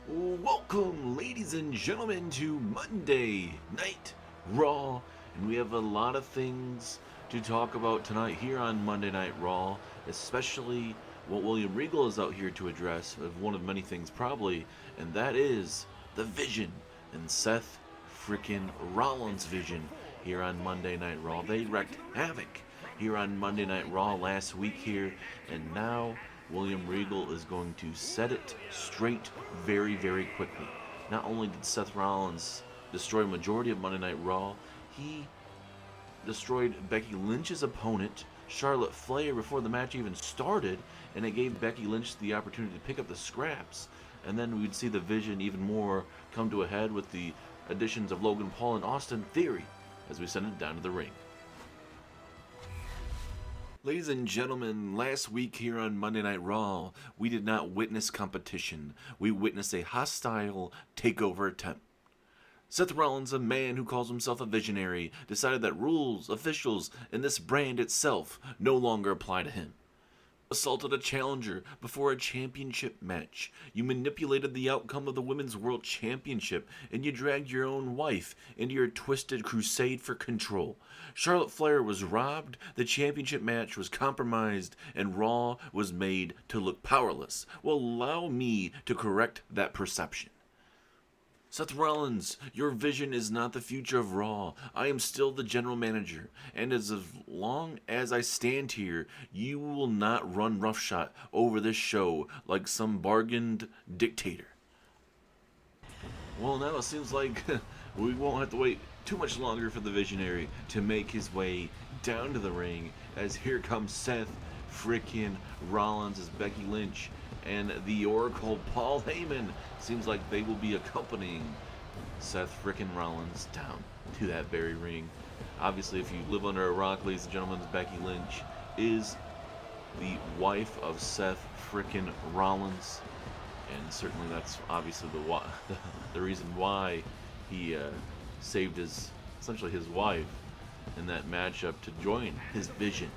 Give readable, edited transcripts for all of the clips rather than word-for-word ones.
Welcome, ladies and gentlemen, to Monday Night Raw, and we have a lot of things to talk about tonight here on Monday Night Raw, especially what William Regal is out here to address, of one of many things probably, and that is the Vision and Seth freaking Rollins' Vision here on Monday Night Raw. They wreaked havoc here on Monday Night Raw last week here, and now William Regal is going to set it straight very, very quickly. Not only did Seth Rollins destroy a majority of Monday Night Raw, he destroyed Becky Lynch's opponent, Charlotte Flair, before the match even started, and it gave Becky Lynch the opportunity to pick up the scraps. And then we'd see the Vision even more come to a head with the additions of Logan Paul and Austin Theory as we send it down to the ring. Ladies and gentlemen, last week here on Monday Night Raw, we did not witness competition. We witnessed a hostile takeover attempt. Seth Rollins, a man who calls himself a visionary, decided that rules, officials, and this brand itself no longer apply to him. Assaulted a challenger before a championship match. You manipulated the outcome of the Women's World Championship, and you dragged your own wife into your twisted crusade for control. Charlotte Flair was robbed, the championship match was compromised, and Raw was made to look powerless. Well, allow me to correct that perception. Seth Rollins, your vision is not the future of Raw. I am still the general manager, and as long as I stand here, you will not run roughshod over this show like some bargained dictator. Well, now it seems like we won't have to wait too much longer for the Visionary to make his way down to the ring, as here comes Seth frickin' Rollins as Becky Lynch and the Oracle Paul Heyman. Seems like they will be accompanying Seth frickin' Rollins down to that very ring. Obviously, if you live under a rock, ladies and gentlemen, Becky Lynch is the wife of Seth frickin' Rollins, and certainly that's obviously the reason why he saved essentially his wife in that matchup to join his vision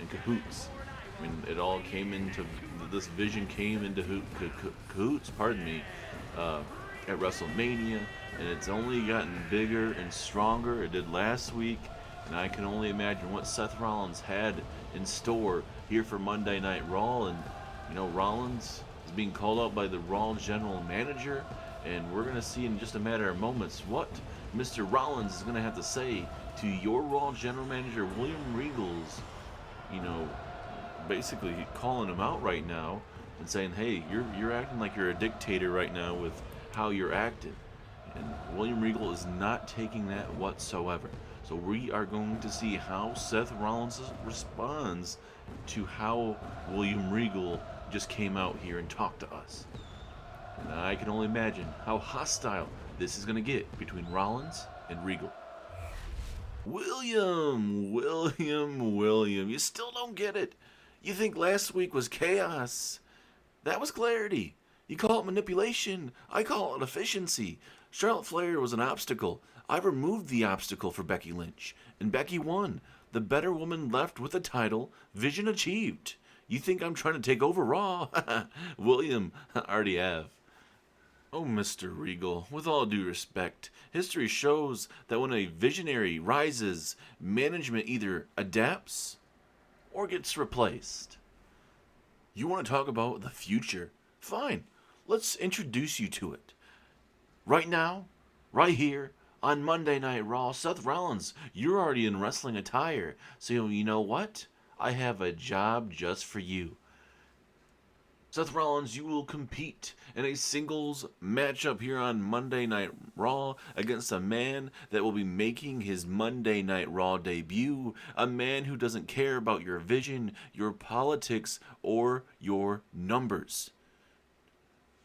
in cahoots. I mean, it all came into this vision came into cahoots, at WrestleMania, and it's only gotten bigger and stronger. It did last week, and I can only imagine what Seth Rollins had in store here for Monday Night Raw. And Rollins is being called out by the Raw general manager, and we're gonna see in just a matter of moments what Mr. Rollins is gonna have to say to your Raw general manager, William Regal's, basically calling him out right now and saying, hey, you're acting like you're a dictator right now with how you're acting. And William Regal is not taking that whatsoever. So we are going to see how Seth Rollins responds to how William Regal just came out here and talked to us. And I can only imagine how hostile this is going to get between Rollins and Regal. William, you still don't get it. You think last week was chaos. That was clarity. You call it manipulation. I call it efficiency. Charlotte Flair was an obstacle. I removed the obstacle for Becky Lynch, and Becky won. The better woman left with the title. Vision achieved. You think I'm trying to take over Raw? William, I already have. Oh, Mr. Regal, with all due respect, history shows that when a visionary rises, management either adapts or gets replaced. You want to talk about the future? Fine, let's introduce you to it. Right now, right here, on Monday Night Raw, Seth Rollins, you're already in wrestling attire, so you know what? I have a job just for you. Seth Rollins, you will compete in a singles matchup here on Monday Night Raw against a man that will be making his Monday Night Raw debut, a man who doesn't care about your vision, your politics, or your numbers.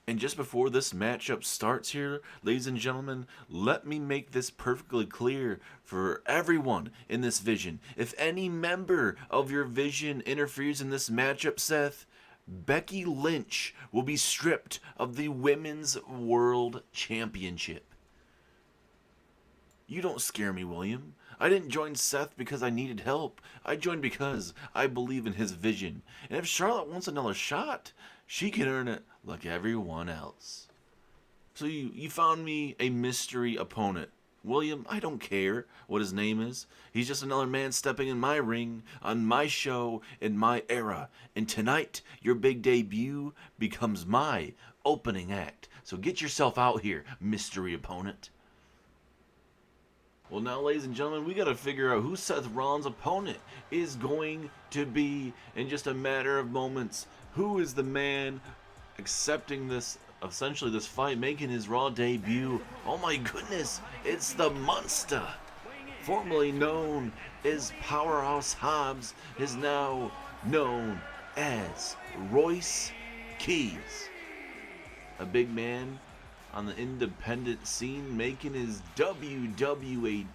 And just before this matchup starts here, ladies and gentlemen, let me make this perfectly clear for everyone in this vision. If any member of your vision interferes in this matchup, Seth, Becky Lynch will be stripped of the Women's World Championship. You don't scare me, William. I didn't join Seth because I needed help. I joined because I believe in his vision. And if Charlotte wants another shot, she can earn it like everyone else. So you found me a mystery opponent. William, I don't care what his name is. He's just another man stepping in my ring, on my show, in my era. And tonight, your big debut becomes my opening act. So get yourself out here, mystery opponent. Well, now, ladies and gentlemen, we got to figure out who Seth Rollins' opponent is going to be in just a matter of moments. Who is the man accepting this, essentially this fight, making his Raw debut? Oh my goodness, it's the Monster, formerly known as Powerhouse Hobbs, is now known as Royce Keys. A big man on the independent scene, making his WWE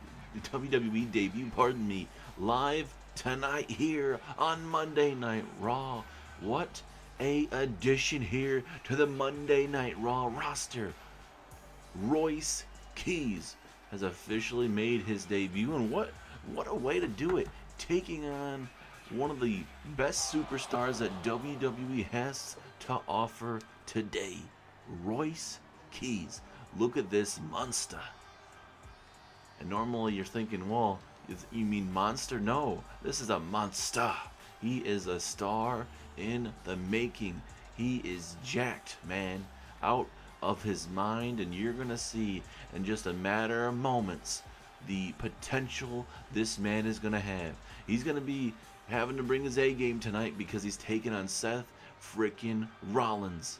debut, live tonight here on Monday Night Raw. What a addition here to the Monday Night Raw roster. Royce Keys has officially made his debut, and what a way to do it, taking on one of the best superstars that WWE has to offer today, Royce Keys. Look at this monster. And normally you're thinking, well, you mean monster? No, this is a monster. He is a star in the making. He is jacked, man, out of his mind, and you're gonna see in just a matter of moments the potential this man is gonna have. He's gonna be having to bring his A game tonight because he's taking on Seth frickin' Rollins.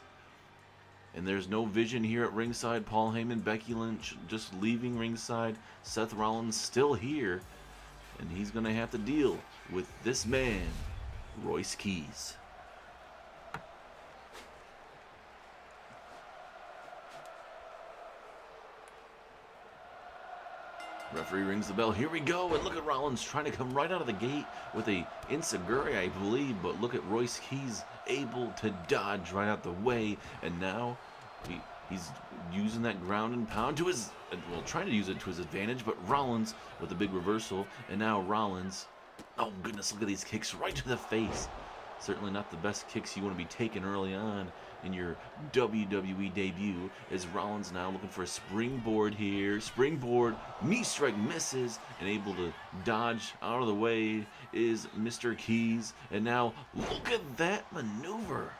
And there's no vision here at ringside. Paul Heyman, Becky Lynch just leaving ringside. Seth Rollins still here. And he's going to have to deal with this man, Royce Keys. Referee rings the bell. Here we go. And look at Rollins trying to come right out of the gate with a enziguri, I believe. But look at Royce Keys able to dodge right out the way. And now he's using that ground and pound to his, well, trying to use it to his advantage. But Rollins with a big reversal. And now Rollins, oh goodness, look at these kicks right to the face. Certainly not the best kicks you want to be taking early on in your WWE debut. Is Rollins now looking for a springboard here. Springboard, knee strike misses, and able to dodge out of the way is Mr. Keys. And now look at that maneuver.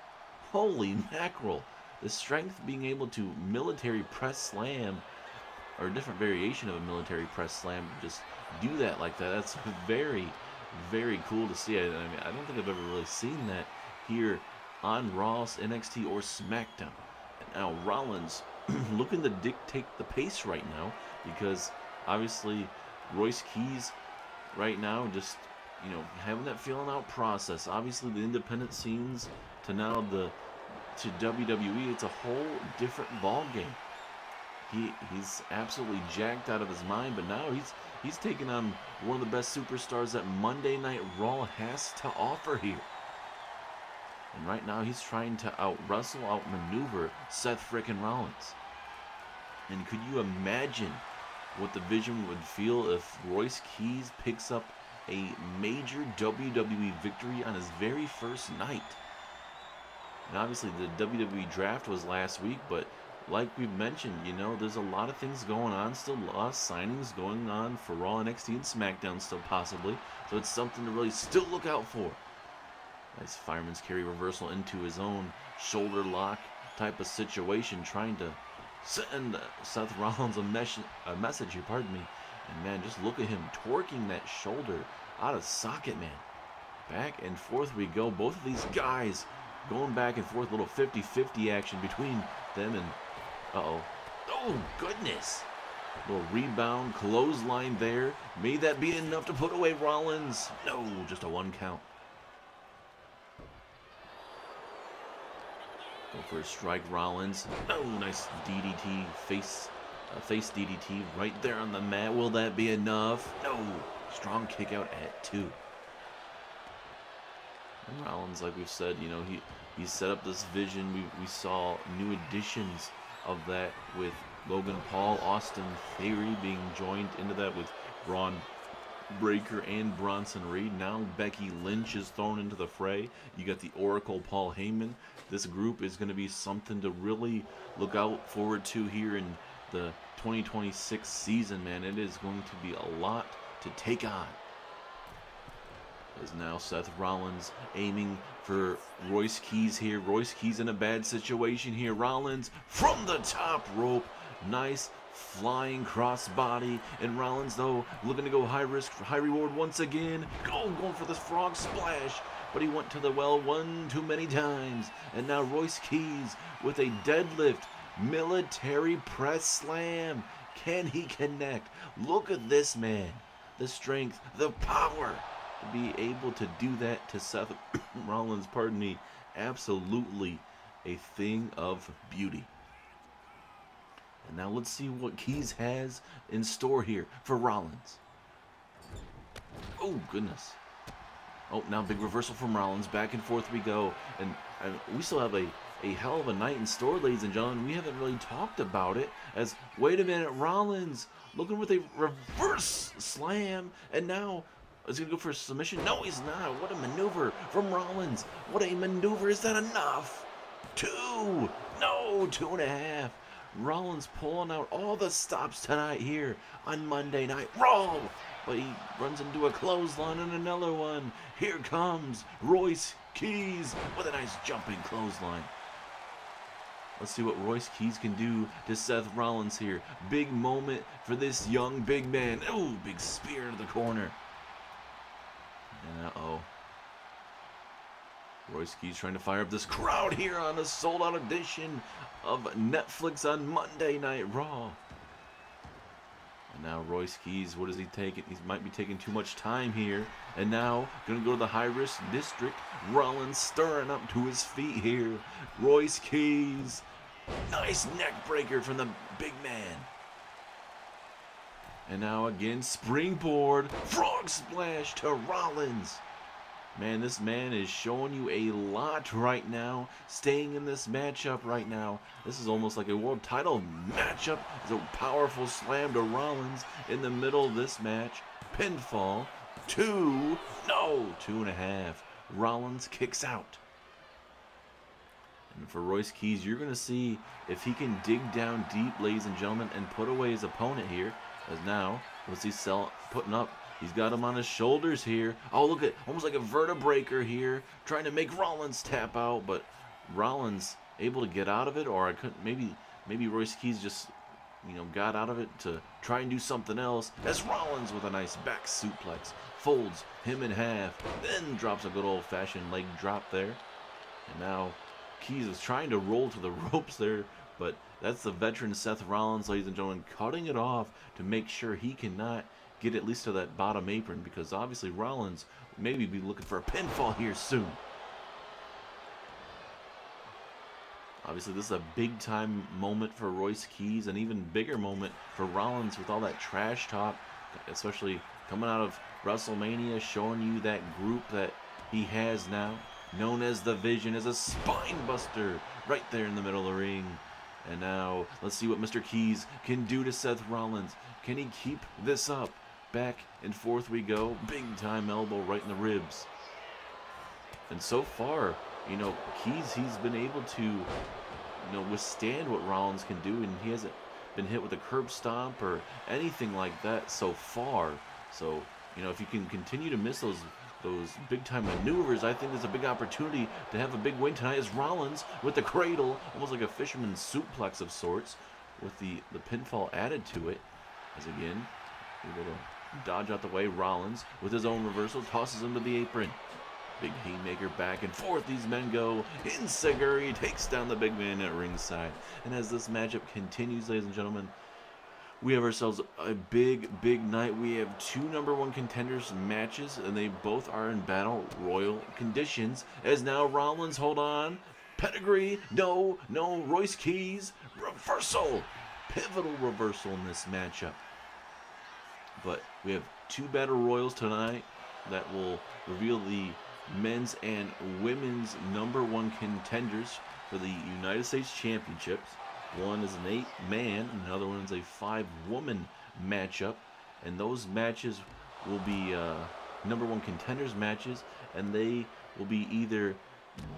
Holy mackerel. The strength being able to military press slam, or a different variation of a military press slam, just do that like that. That's very, very cool to see. I mean, I don't think I've ever really seen that here on Raw, NXT, or SmackDown. And now Rollins looking to dictate the pace right now, because obviously Royce Keys right now just, having that feeling out process. Obviously the independent scenes to now to WWE, it's a whole different ball game. He's absolutely jacked out of his mind, but now he's taking on one of the best superstars that Monday Night Raw has to offer here. And right now he's trying to out-wrestle, out-maneuver Seth frickin' Rollins. And could you imagine what the vision would feel if Royce Keys picks up a major WWE victory on his very first night? And obviously the WWE draft was last week, but like we've mentioned, there's a lot of things going on, still a lot of signings going on for Raw, NXT, and SmackDown still possibly. So it's something to really still look out for. Nice fireman's carry reversal into his own shoulder lock type of situation, trying to send Seth Rollins a message here, pardon me. And man, just look at him twerking that shoulder out of socket, man. Back and forth we go. Both of these guys going back and forth, little 50-50 action between them, and oh goodness, little rebound clothesline there. May that be enough to put away Rollins? No, just a 1 count. Go for a strike, Rollins. Oh, nice DDT, face DDT right there on the mat. Will that be enough? No, strong kick out at 2. And Rollins, like we've said, he set up this vision. We saw new additions of that with Logan Paul, Austin Theory being joined into that with Braun Breaker and Bronson Reed. Now Becky Lynch is thrown into the fray. You got the Oracle Paul Heyman. This group is going to be something to really look out forward to here in the 2026 season, man. It is going to be a lot to take on. As now Seth Rollins aiming for Royce Keys here. Royce Keys in a bad situation here. Rollins from the top rope. Nice flying crossbody. And Rollins, though, looking to go high risk, high reward once again. Going for this frog splash. But he went to the well one too many times. And now Royce Keys with a deadlift military press slam. Can he connect? Look at this man. The strength, the power. To be able to do that to Seth Rollins, pardon me, absolutely a thing of beauty. And now let's see what Keys has in store here for Rollins. Oh, goodness. Oh, now big reversal from Rollins. Back and forth we go. And we still have a hell of a night in store, ladies and gentlemen. We haven't really talked about it. As, wait a minute, Rollins looking with a reverse slam. And now, is he going to go for a submission? No, he's not. What a maneuver from Rollins. What a maneuver. Is that enough? 2. No, 2.5. Rollins pulling out all the stops tonight here on Monday Night Raw. But he runs into a clothesline and another one. Here comes Royce Keys with a nice jumping clothesline. Let's see what Royce Keys can do to Seth Rollins here. Big moment for this young big man. Oh, big spear into the corner. And uh-oh. Royce Keys trying to fire up this crowd here on a sold-out edition of Netflix on Monday Night Raw. And now Royce Keys, what is he taking? He might be taking too much time here. And now, going to go to the high-risk district. Rollins stirring up to his feet here. Royce Keys. Nice neck breaker from the big man. And now again, springboard, frog splash to Rollins. Man, this man is showing you a lot right now, staying in this matchup right now. This is almost like a world title matchup. It's a powerful slam to Rollins in the middle of this match. Pinfall, 2, no, 2.5. Rollins kicks out. And for Royce Keys, you're going to see if he can dig down deep, ladies and gentlemen, and put away his opponent here. As now, what's he putting up? He's got him on his shoulders here. Oh, look at, almost like a vertebreaker here, trying to make Rollins tap out, but Rollins able to get out of it, or I couldn't. Maybe Royce Keys just, got out of it to try and do something else. As Rollins with a nice back suplex folds him in half, then drops a good old-fashioned leg drop there. And now Keys is trying to roll to the ropes there, but that's the veteran Seth Rollins, ladies and gentlemen, cutting it off to make sure he cannot get at least to that bottom apron, because obviously Rollins maybe be looking for a pinfall here soon. Obviously this is a big time moment for Royce Keys, an even bigger moment for Rollins with all that trash talk, especially coming out of WrestleMania, showing you that group that he has now, known as the Vision, as a spine buster right there in the middle of the ring. And now let's see what Mr. Keys can do to Seth Rollins. Can he keep this up? Back and forth we go. Big time elbow right in the ribs. And so far, Keys, he's been able to, withstand what Rollins can do, and he hasn't been hit with a curb stomp or anything like that so far. So, if you can continue to miss those big time maneuvers, I think there's a big opportunity to have a big win tonight, as Rollins with the cradle, almost like a fisherman's suplex of sorts, with the pinfall added to it. As again, able to dodge out the way. Rollins with his own reversal tosses him to the apron. Big haymaker back and forth these men go. Enziguri takes down the big man at ringside. And as this matchup continues, ladies and gentlemen, we have ourselves a big night. We have 2 #1 contenders matches, and they both are in battle royal conditions. As now Rollins, hold on, pedigree, no, Royce Keys, reversal, pivotal reversal in this matchup. But we have 2 battle royals tonight that will reveal the men's and women's #1 contenders for the United States Championships. One is an 8-man, and another one is a 5-woman matchup. And those matches will be number one contenders matches, and they will be either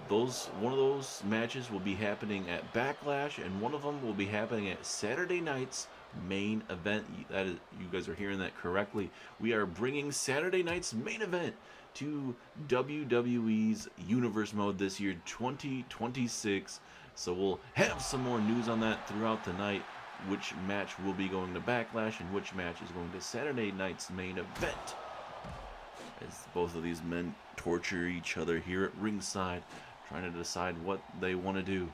one of those matches will be happening at Backlash, and one of them will be happening at Saturday night's main event. That is, you guys are hearing that correctly. We are bringing Saturday night's main event to WWE's Universe Mode this year, 2026. So we'll have some more news on that throughout the night. Which match will be going to Backlash and which match is going to Saturday night's main event. As both of these men torture each other here at ringside, trying to decide what they want to do.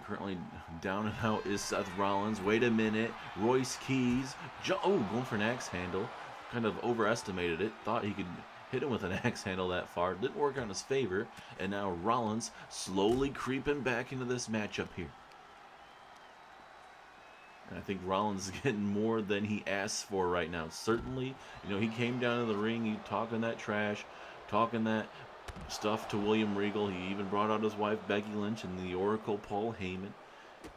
Currently down and out is Seth Rollins. Wait a minute. Royce Keys. Going for an axe handle. Kind of overestimated it. Thought he could hit him with an axe handle that far. Didn't work out in his favor. And now Rollins slowly creeping back into this matchup here. And I think Rollins is getting more than he asks for right now. Certainly, he came down to the ring, he talking that trash, talking that stuff to William Regal. He even brought out his wife, Becky Lynch, and the Oracle, Paul Heyman.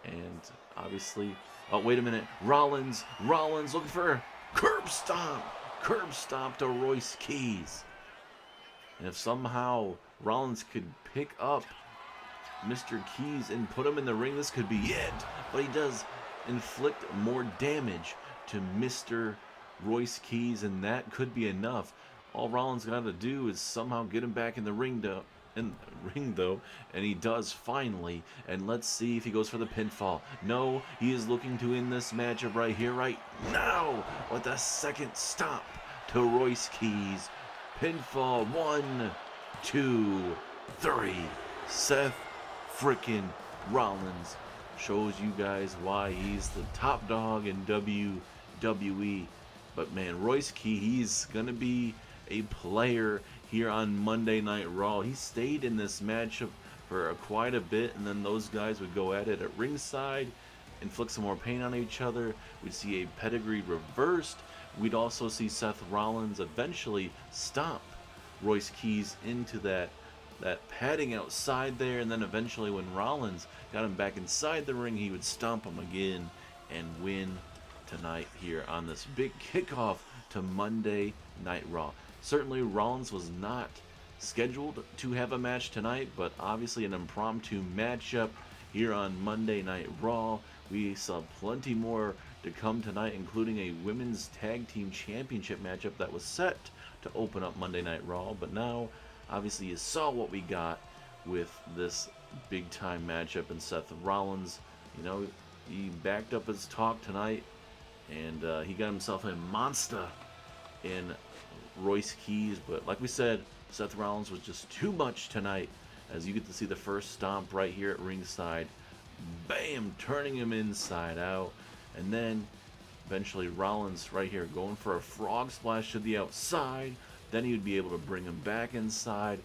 And obviously, wait a minute. Rollins looking for a curb stomp to Royce Keys. And if somehow Rollins could pick up Mr. Keys and put him in the ring, this could be it. But he does inflict more damage to Mr. Royce Keys, and that could be enough. All Rollins got to do is somehow get him back in the ring, though, and he does finally. And let's see if he goes for the pinfall. No, he is looking to end this matchup right here, right now, with a second stomp to Royce Keys. Pinfall, 1, 2, 3. Seth frickin' Rollins shows you guys why he's the top dog in WWE. But man, Royce Keys, he's gonna be a player here on Monday Night Raw. He stayed in this matchup for quite a bit, and then those guys would go at it at ringside, inflict some more pain on each other. We'd see a pedigree reversed. We'd also see Seth Rollins eventually stomp Royce Keys into that padding outside there, and then eventually when Rollins got him back inside the ring, he would stomp him again and win tonight here on this big kickoff to Monday Night Raw. Certainly Rollins was not scheduled to have a match tonight, but obviously an impromptu matchup here on Monday Night Raw. We saw plenty more to come tonight, including a women's tag team championship matchup that was set to open up Monday Night Raw, but now obviously you saw what we got with this big time matchup, and Seth Rollins, he backed up his talk tonight, and he got himself a monster in Royce Keys. But like we said, Seth Rollins was just too much tonight, as you get to see the first stomp right here at ringside. Bam! Turning him inside out. And then eventually Rollins right here going for a frog splash to the outside. Then he would be able to bring him back inside.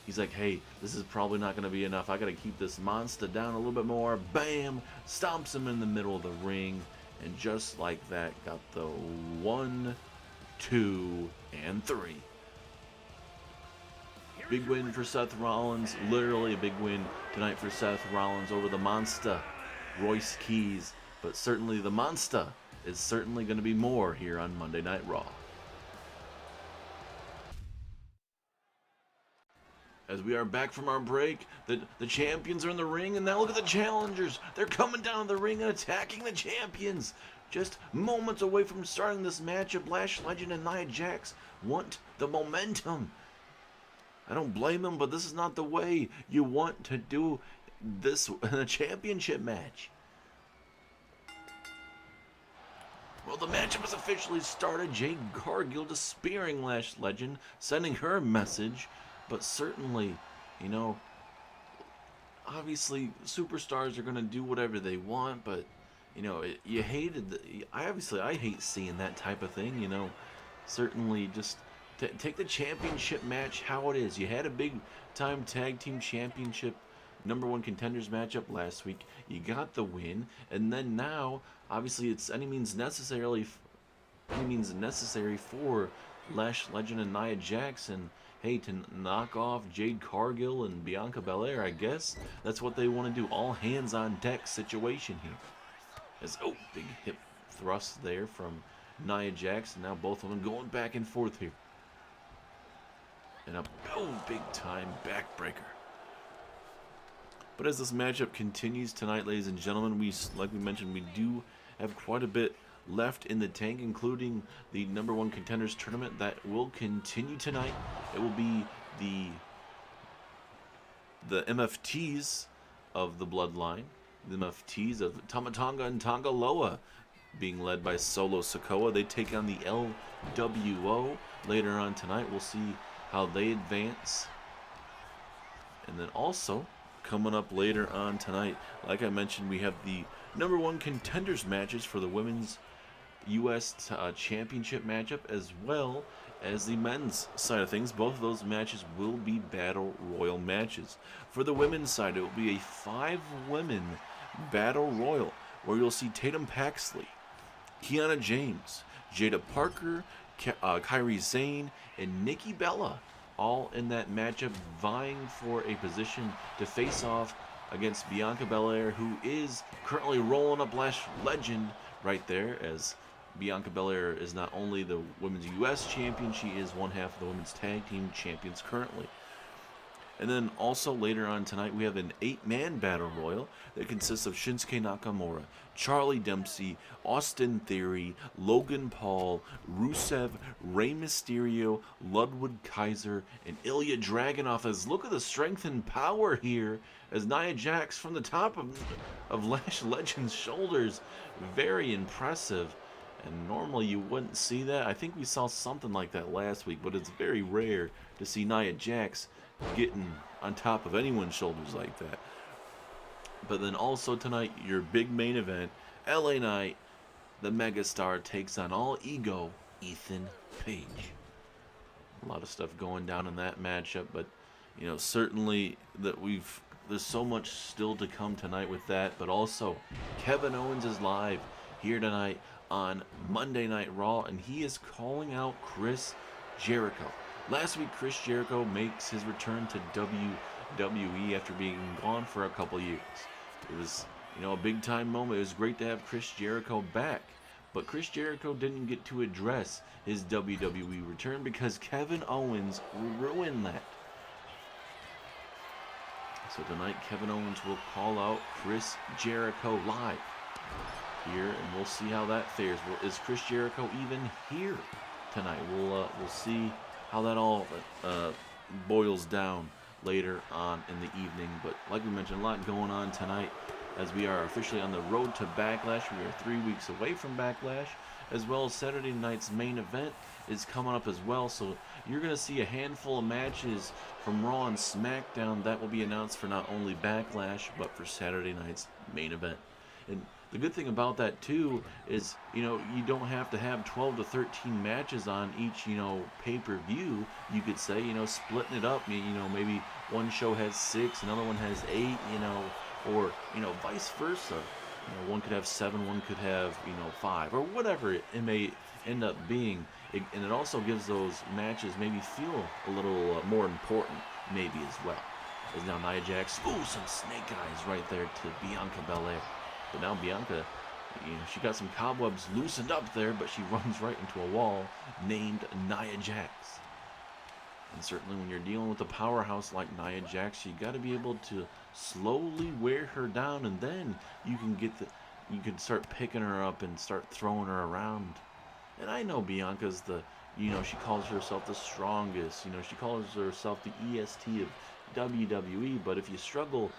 He's like, hey, this is probably not going to be enough. I got to keep this monster down a little bit more. Bam! Stomps him in the middle of the ring. And just like that, got the 1, 2, and 3. Big win for Seth Rollins. Literally a big win tonight for Seth Rollins over the monster, Royce Keys. But certainly the monster is certainly going to be more here on Monday Night Raw. As we are back from our break, the champions are in the ring, and now look at the challengers. They're coming down the ring and attacking the champions. Just moments away from starting this matchup, Lash, Legend, and Nia Jax want the momentum. I don't blame them, but this is not the way you want to do this in a championship match. Well, the matchup has officially started. Jade Cargill just spearing Lash Legend, sending her a message. But certainly, obviously superstars are going to do whatever they want, but, you hated I hate seeing that type of thing, Certainly just take the championship match how it is. You had a big time tag team championship number one contenders matchup last week. You got the win, and then now, obviously, it's any means necessary for Lash Legend and Nia Jax, hey, to knock off Jade Cargill and Bianca Belair. I guess that's what they want to do. All hands on deck situation here. Big hip thrust there from Nia Jax. And now both of them going back and forth here. And a boom, big time backbreaker. But as this matchup continues tonight, ladies and gentlemen, like we mentioned, we do have quite a bit left in the tank, including the #1 contenders tournament that will continue tonight. It will be the MFTs of the Bloodline, the MFTs of Tama Tonga and Tonga Loa, being led by Solo Sikoa. They take on the LWO later on tonight. We'll see how they advance. And then also, coming up later on tonight, like I mentioned, we have the #1 contenders matches for the women's U.S. Championship matchup, as well as the men's side of things. Both of those matches will be Battle Royal matches. For the women's side, it will be a 5-women Battle Royal, where you'll see Tatum Paxley, Kiana James, Jada Parker, Kairi Sane, and Nikki Bella, all in that matchup, vying for a position to face off against Bianca Belair, who is currently rolling up Lash legend right there, as Bianca Belair is not only the Women's U.S. Champion, she is one half of the Women's Tag Team Champions currently. And then also later on tonight, we have an 8-man Battle Royal that consists of Shinsuke Nakamura, Charlie Dempsey, Austin Theory, Logan Paul, Rusev, Rey Mysterio, Ludwig Kaiser, and Ilya Dragunov. As look at the strength and power here, as Nia Jax from the top of Lash Legend's shoulders. Very impressive. And normally you wouldn't see that. I think we saw something like that last week, but it's very rare to see Nia Jax getting on top of anyone's shoulders like that. But then also tonight, your big main event, LA Knight, the megastar, takes on All Ego, Ethan Page. A lot of stuff going down in that matchup, but you know, certainly that there's so much still to come tonight with that. But also, Kevin Owens is live here tonight on Monday Night Raw, and he is calling out Chris Jericho. Last week, Chris Jericho makes his return to WWE after being gone for a couple years. It was, a big time moment. It was great to have Chris Jericho back, but Chris Jericho didn't get to address his WWE return because Kevin Owens ruined that. So tonight, Kevin Owens will call out Chris Jericho live here, and we'll see how that fares. Is Chris Jericho even here tonight? We'll see how that all boils down later on in the evening. But like we mentioned, a lot going on tonight as we are officially on the road to Backlash. We are 3 weeks away from Backlash, as well as Saturday night's main event is coming up as well. So you're going to see a handful of matches from Raw and SmackDown that will be announced for not only Backlash, but for Saturday night's main event. And the good thing about that too is, you don't have to have 12 to 13 matches on each, pay-per-view. You could say, splitting it up, maybe one show has 6, another one has 8, or, vice versa. One could have 7, one could have, 5, or whatever it may end up being. And it also gives those matches maybe feel a little more important, maybe as well. As now Nia Jax, some snake eyes right there to Bianca Belair. But now Bianca, she got some cobwebs loosened up there, but she runs right into a wall named Nia Jax. And certainly when you're dealing with a powerhouse like Nia Jax, you got to be able to slowly wear her down, and then you can start picking her up and start throwing her around. And I know Bianca's she calls herself the strongest, she calls herself the EST of WWE, but if you struggle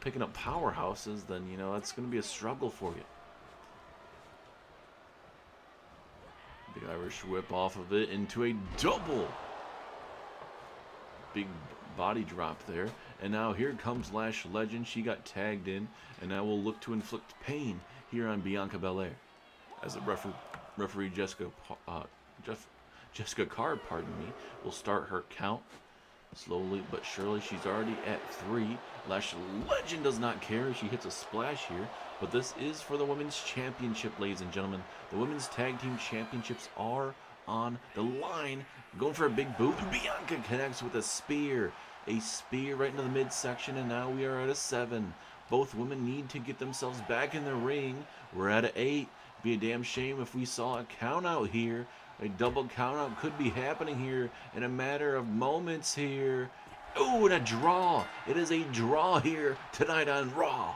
picking up powerhouses, then, that's going to be a struggle for you. Big Irish whip off of it into a double. Big body drop there. And now here comes Lash Legend. She got tagged in, and now will look to inflict pain here on Bianca Belair. As the referee Jessica Card, will start her count. Slowly but surely, she's already at 3. Lash Legend does not care. She hits a splash here. But this is for the Women's Championship, ladies and gentlemen. The Women's Tag Team Championships are on the line. Going for a big boot. Bianca connects with a spear. A spear right into the midsection, and now we are at a 7. Both women need to get themselves back in the ring. We're at an 8. Be a damn shame if we saw a count out here. A double count out could be happening here in a matter of moments here. Oh, and a draw. It is a draw here tonight on Raw.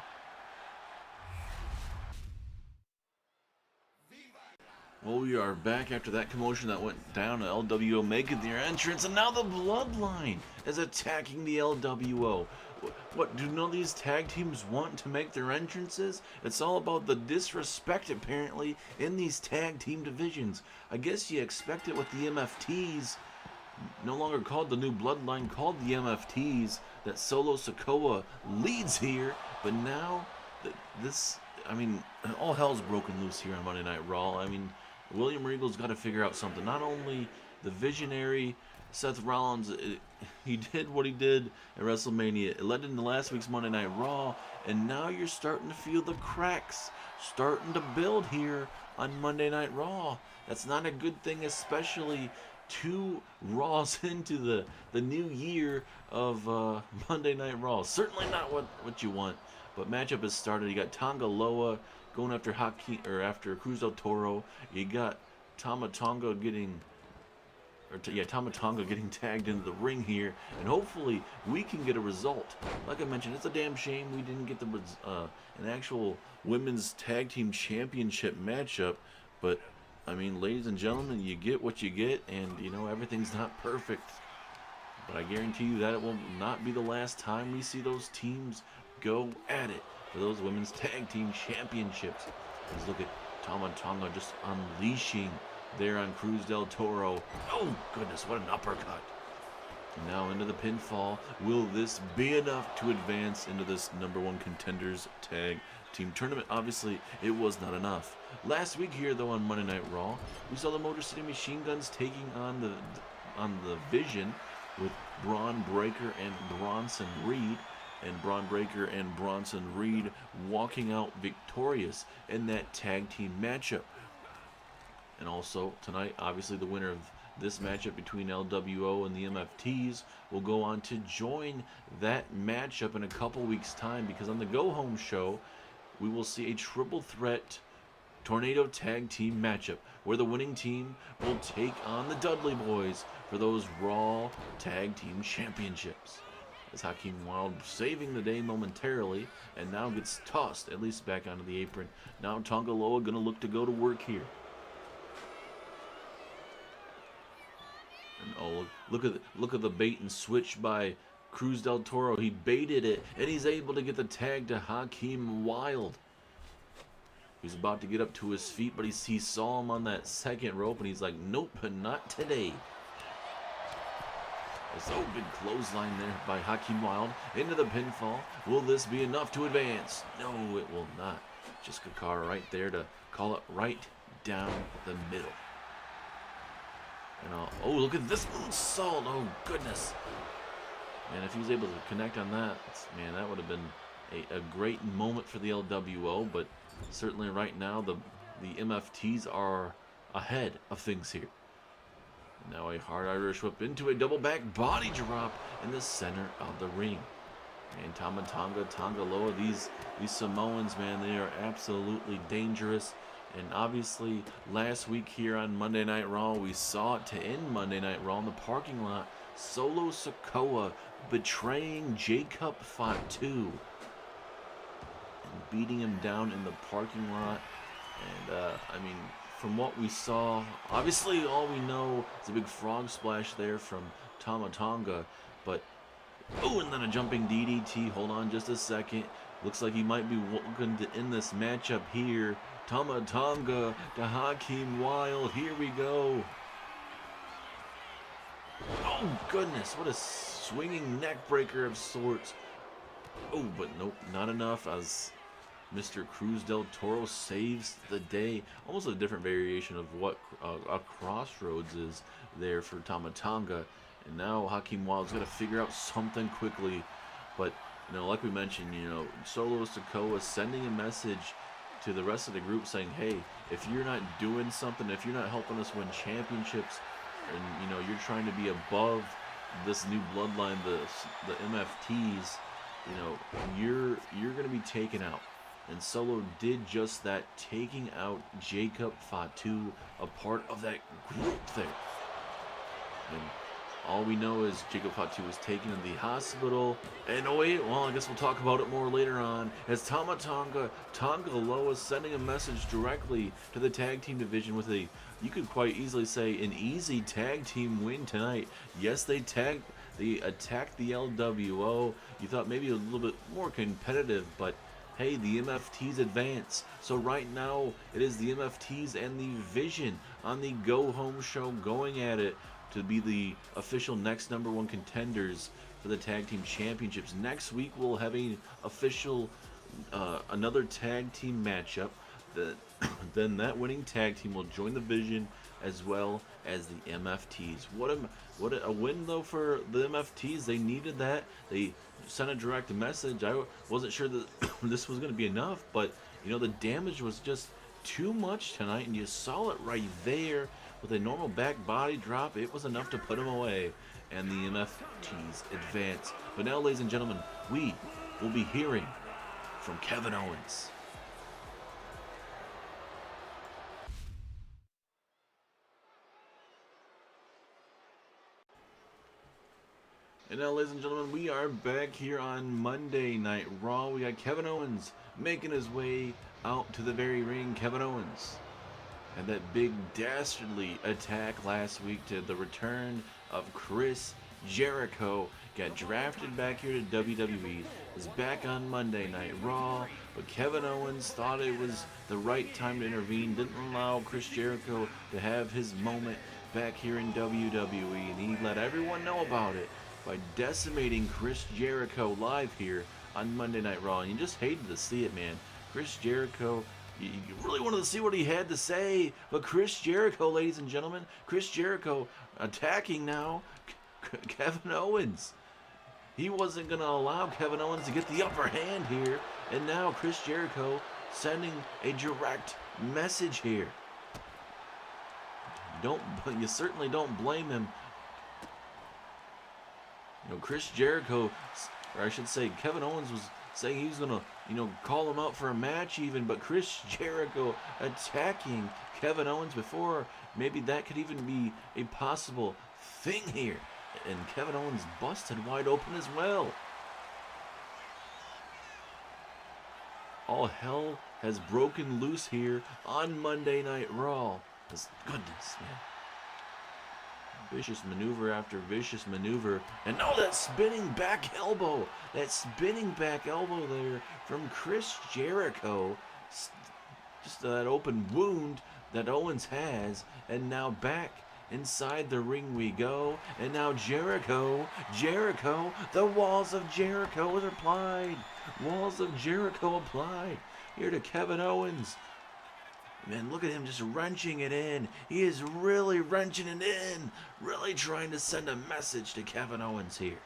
Well, we are back after that commotion that went down. LWO making their entrance, and now the Bloodline is attacking the LWO. What, do none of these tag teams want to make their entrances? It's all about the disrespect, apparently, in these tag team divisions. I guess you expect it with the MFTs, no longer called the New Bloodline, called the MFTs, that Solo Sikoa leads here, but now, all hell's broken loose here on Monday Night Raw. I mean, William Regal's got to figure out something. Not only the visionary Seth Rollins, he did what he did at WrestleMania. It led into last week's Monday Night Raw, and now you're starting to feel the cracks starting to build here on Monday Night Raw. That's not a good thing, especially 2 Raws into the new year of Monday Night Raw. Certainly not what you want. But matchup has started. You got Tonga Loa going after after Cruz del Toro. You got Tama Tonga getting tagged into the ring here, and hopefully we can get a result. Like I mentioned, it's a damn shame we didn't get an actual women's tag team championship matchup, but I mean, ladies and gentlemen, you get what you get, and everything's not perfect. But I guarantee you that it will not be the last time we see those teams go at it for those women's tag team championships. Let's look at Tama Tonga just unleashing there on Cruz del Toro. Oh goodness, what an uppercut. And now into the pinfall. Will this be enough to advance into this #1 contenders tag team tournament? Obviously, it was not enough. Last week here, though, on Monday Night Raw, we saw the Motor City Machine Guns taking on the Vision with Braun Breaker and Bronson Reed. And Braun Breaker and Bronson Reed walking out victorious in that tag team matchup. And also tonight, obviously the winner of this matchup between LWO and the MFTs will go on to join that matchup in a couple weeks' time, because on the Go Home show, we will see a triple threat Tornado tag team matchup where the winning team will take on the Dudley Boys for those Raw tag team championships. As Hakeem Wilde saving the day momentarily, and now gets tossed at least back onto the apron. Now Tonga Loa gonna look to go to work here. And oh, look at the bait and switch by Cruz del Toro. He baited it, and he's able to get the tag to Hakeem Wilde. He's about to get up to his feet, but he saw him on that second rope, and he's like, nope, not today. So big clothesline there by Hakeem Wilde into the pinfall. Will this be enough to advance? No, it will not. Just Kakara right there to call it right down the middle. And oh, look at this moonsault. Oh, goodness. And if he was able to connect on that, man, that would have been a great moment for the LWO. But certainly right now, the MFTs are ahead of things here. Now a hard Irish whip into a double back body drop in the center of the ring. And Tama Tonga, Tonga Loa, these Samoans, man, they are absolutely dangerous. And obviously, last week here on Monday Night Raw, we saw it to end Monday Night Raw in the parking lot. Solo Sikoa betraying Jacob Fatu and beating him down in the parking lot. And, from what we saw, obviously all we know is a big frog splash there from Tama Tonga, but oh, and then a jumping DDT. Hold on just a second. Looks like he might be looking to end this matchup here. Tama Tonga to Hakeem Wilde. Here we go. Oh goodness, what a swinging neck breaker of sorts. Oh, but nope, not enough, as Mr. Cruz del Toro saves the day. Almost a different variation of what a crossroads is there for Tama Tonga. And now Hakeem Wilde's got to figure out something quickly. But, like we mentioned, Solo Sikoa sending a message to the rest of the group saying, hey, if you're not doing something, if you're not helping us win championships, and, you're trying to be above this new bloodline, the MFTs, you're going to be taken out. And Solo did just that, taking out Jacob Fatu, a part of that group there. And all we know is Jacob Fatu was taken to the hospital. And oh wait, well, I guess we'll talk about it more later on. As Tama Tonga Loa sending a message directly to the tag team division with a, you could quite easily say, an easy tag team win tonight. Yes, they attacked the LWO. You thought maybe a little bit more competitive, but hey, the MFTs advance. So right now, it is the MFTs and the Vision on the Go Home show going at it to be the official next #1 contenders for the tag team championships. Next week, we'll have a official, another tag team matchup. Then that winning tag team will join the Vision as well as the MFTs. What a win though for the MFTs. They needed that. They sent a direct message. I wasn't sure that this was going to be enough, but you know, the damage was just too much tonight, and you saw it right there with a normal back body drop. It was enough to put him away, and the MFTs advance. But now, ladies and gentlemen, we will be hearing from Kevin Owens. And now, ladies and gentlemen, we are back here on Monday Night Raw. We got Kevin Owens making his way out to the very ring. Kevin Owens and that big dastardly attack last week to the return of Chris Jericho. Got drafted back here to WWE. Was back on Monday Night Raw. But Kevin Owens thought it was the right time to intervene. Didn't allow Chris Jericho to have his moment back here in WWE. And he let everyone know about it by decimating Chris Jericho live here on Monday Night Raw. And you just hated to see it, man. Chris Jericho, you really wanted to see what he had to say. But Chris Jericho, ladies and gentlemen, Chris Jericho attacking now Kevin Owens. He wasn't going to allow Kevin Owens to get the upper hand here. And now Chris Jericho sending a direct message here. You certainly don't blame him. You know, Chris Jericho, or I should say Kevin Owens, was saying he was going to, call him out for a match even, but Chris Jericho attacking Kevin Owens before maybe that could even be a possible thing here. And Kevin Owens busted wide open as well. All hell has broken loose here on Monday Night Raw. Goodness, man. Vicious maneuver after vicious maneuver. And now that spinning back elbow. That spinning back elbow there from Chris Jericho. Just that open wound that Owens has. And now back inside the ring we go. And now Jericho, the walls of Jericho are applied. Walls of Jericho applied. Here to Kevin Owens. Man, look at him just wrenching it in. He is really wrenching it in. Really trying to send a message to Kevin Owens here.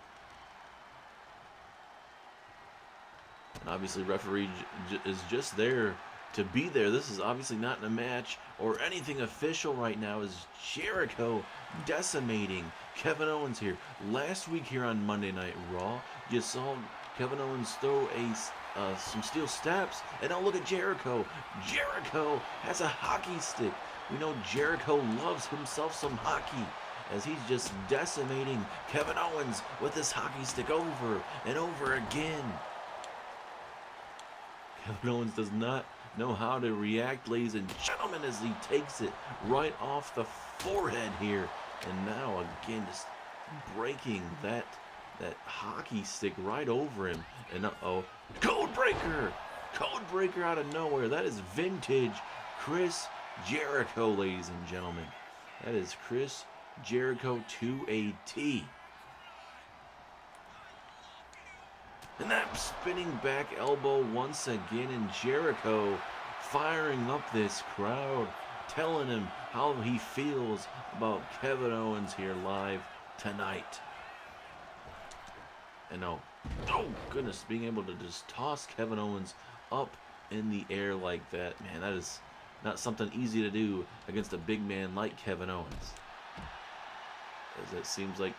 And obviously, referee is just there to be there. This is obviously not in a match or anything official right now. Is Jericho decimating Kevin Owens here. Last week here on Monday Night Raw, you saw Kevin Owens throw some steel steps, and now look at Jericho. Jericho has a hockey stick. We know Jericho loves himself some hockey, as he's just decimating Kevin Owens with this hockey stick over and over again. Kevin Owens does not know how to react, ladies and gentlemen, as he takes it right off the forehead here. And now again, just breaking that hockey stick right over him. And code breaker out of nowhere. That is vintage Chris Jericho, ladies and gentlemen. That is Chris Jericho to a T. And that spinning back elbow once again, and Jericho firing up this crowd, telling him how he feels about Kevin Owens here live tonight. And oh goodness, being able to just toss Kevin Owens up in the air like that, man, that is not something easy to do against a big man like Kevin Owens. As it seems like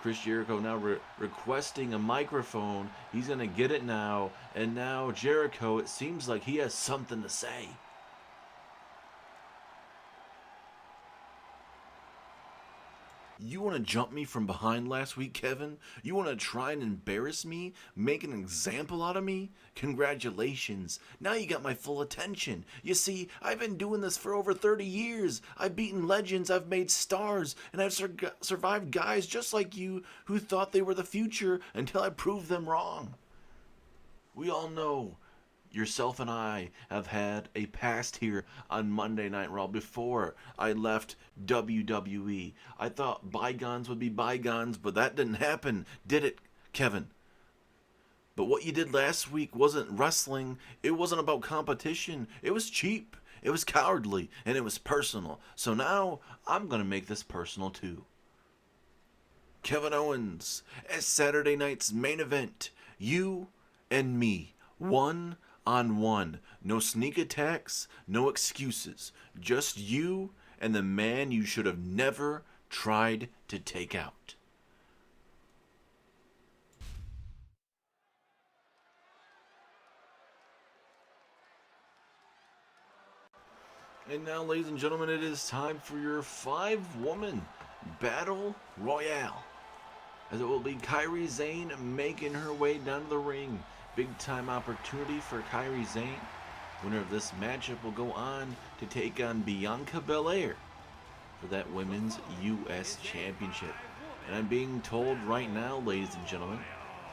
Chris Jericho now requesting a microphone. He's going to get it now. And now Jericho, it seems like he has something to say. You want to jump me from behind last week, Kevin? You want to try and embarrass me? Make an example out of me? Congratulations. Now you got my full attention. You see, I've been doing this for over 30 years. I've beaten legends, I've made stars, and I've survived guys just like you who thought they were the future until I proved them wrong. We all know yourself and I have had a past here on Monday Night Raw before I left WWE. I thought bygones would be bygones, but that didn't happen, did it, Kevin? But what you did last week wasn't wrestling. It wasn't about competition. It was cheap. It was cowardly, and it was personal. So now I'm going to make this personal too. Kevin Owens as Saturday night's main event. You and me. One on one. No sneak attacks, no excuses. Just you and the man you should have never tried to take out. And now, ladies and gentlemen, it is time for your 5-woman Battle Royale. As it will be Kairi Sane making her way down to the ring. Big time opportunity for Kairi Sane. Winner of this matchup will go on to take on Bianca Belair for that Women's U.S. Championship. And I'm being told right now, ladies and gentlemen,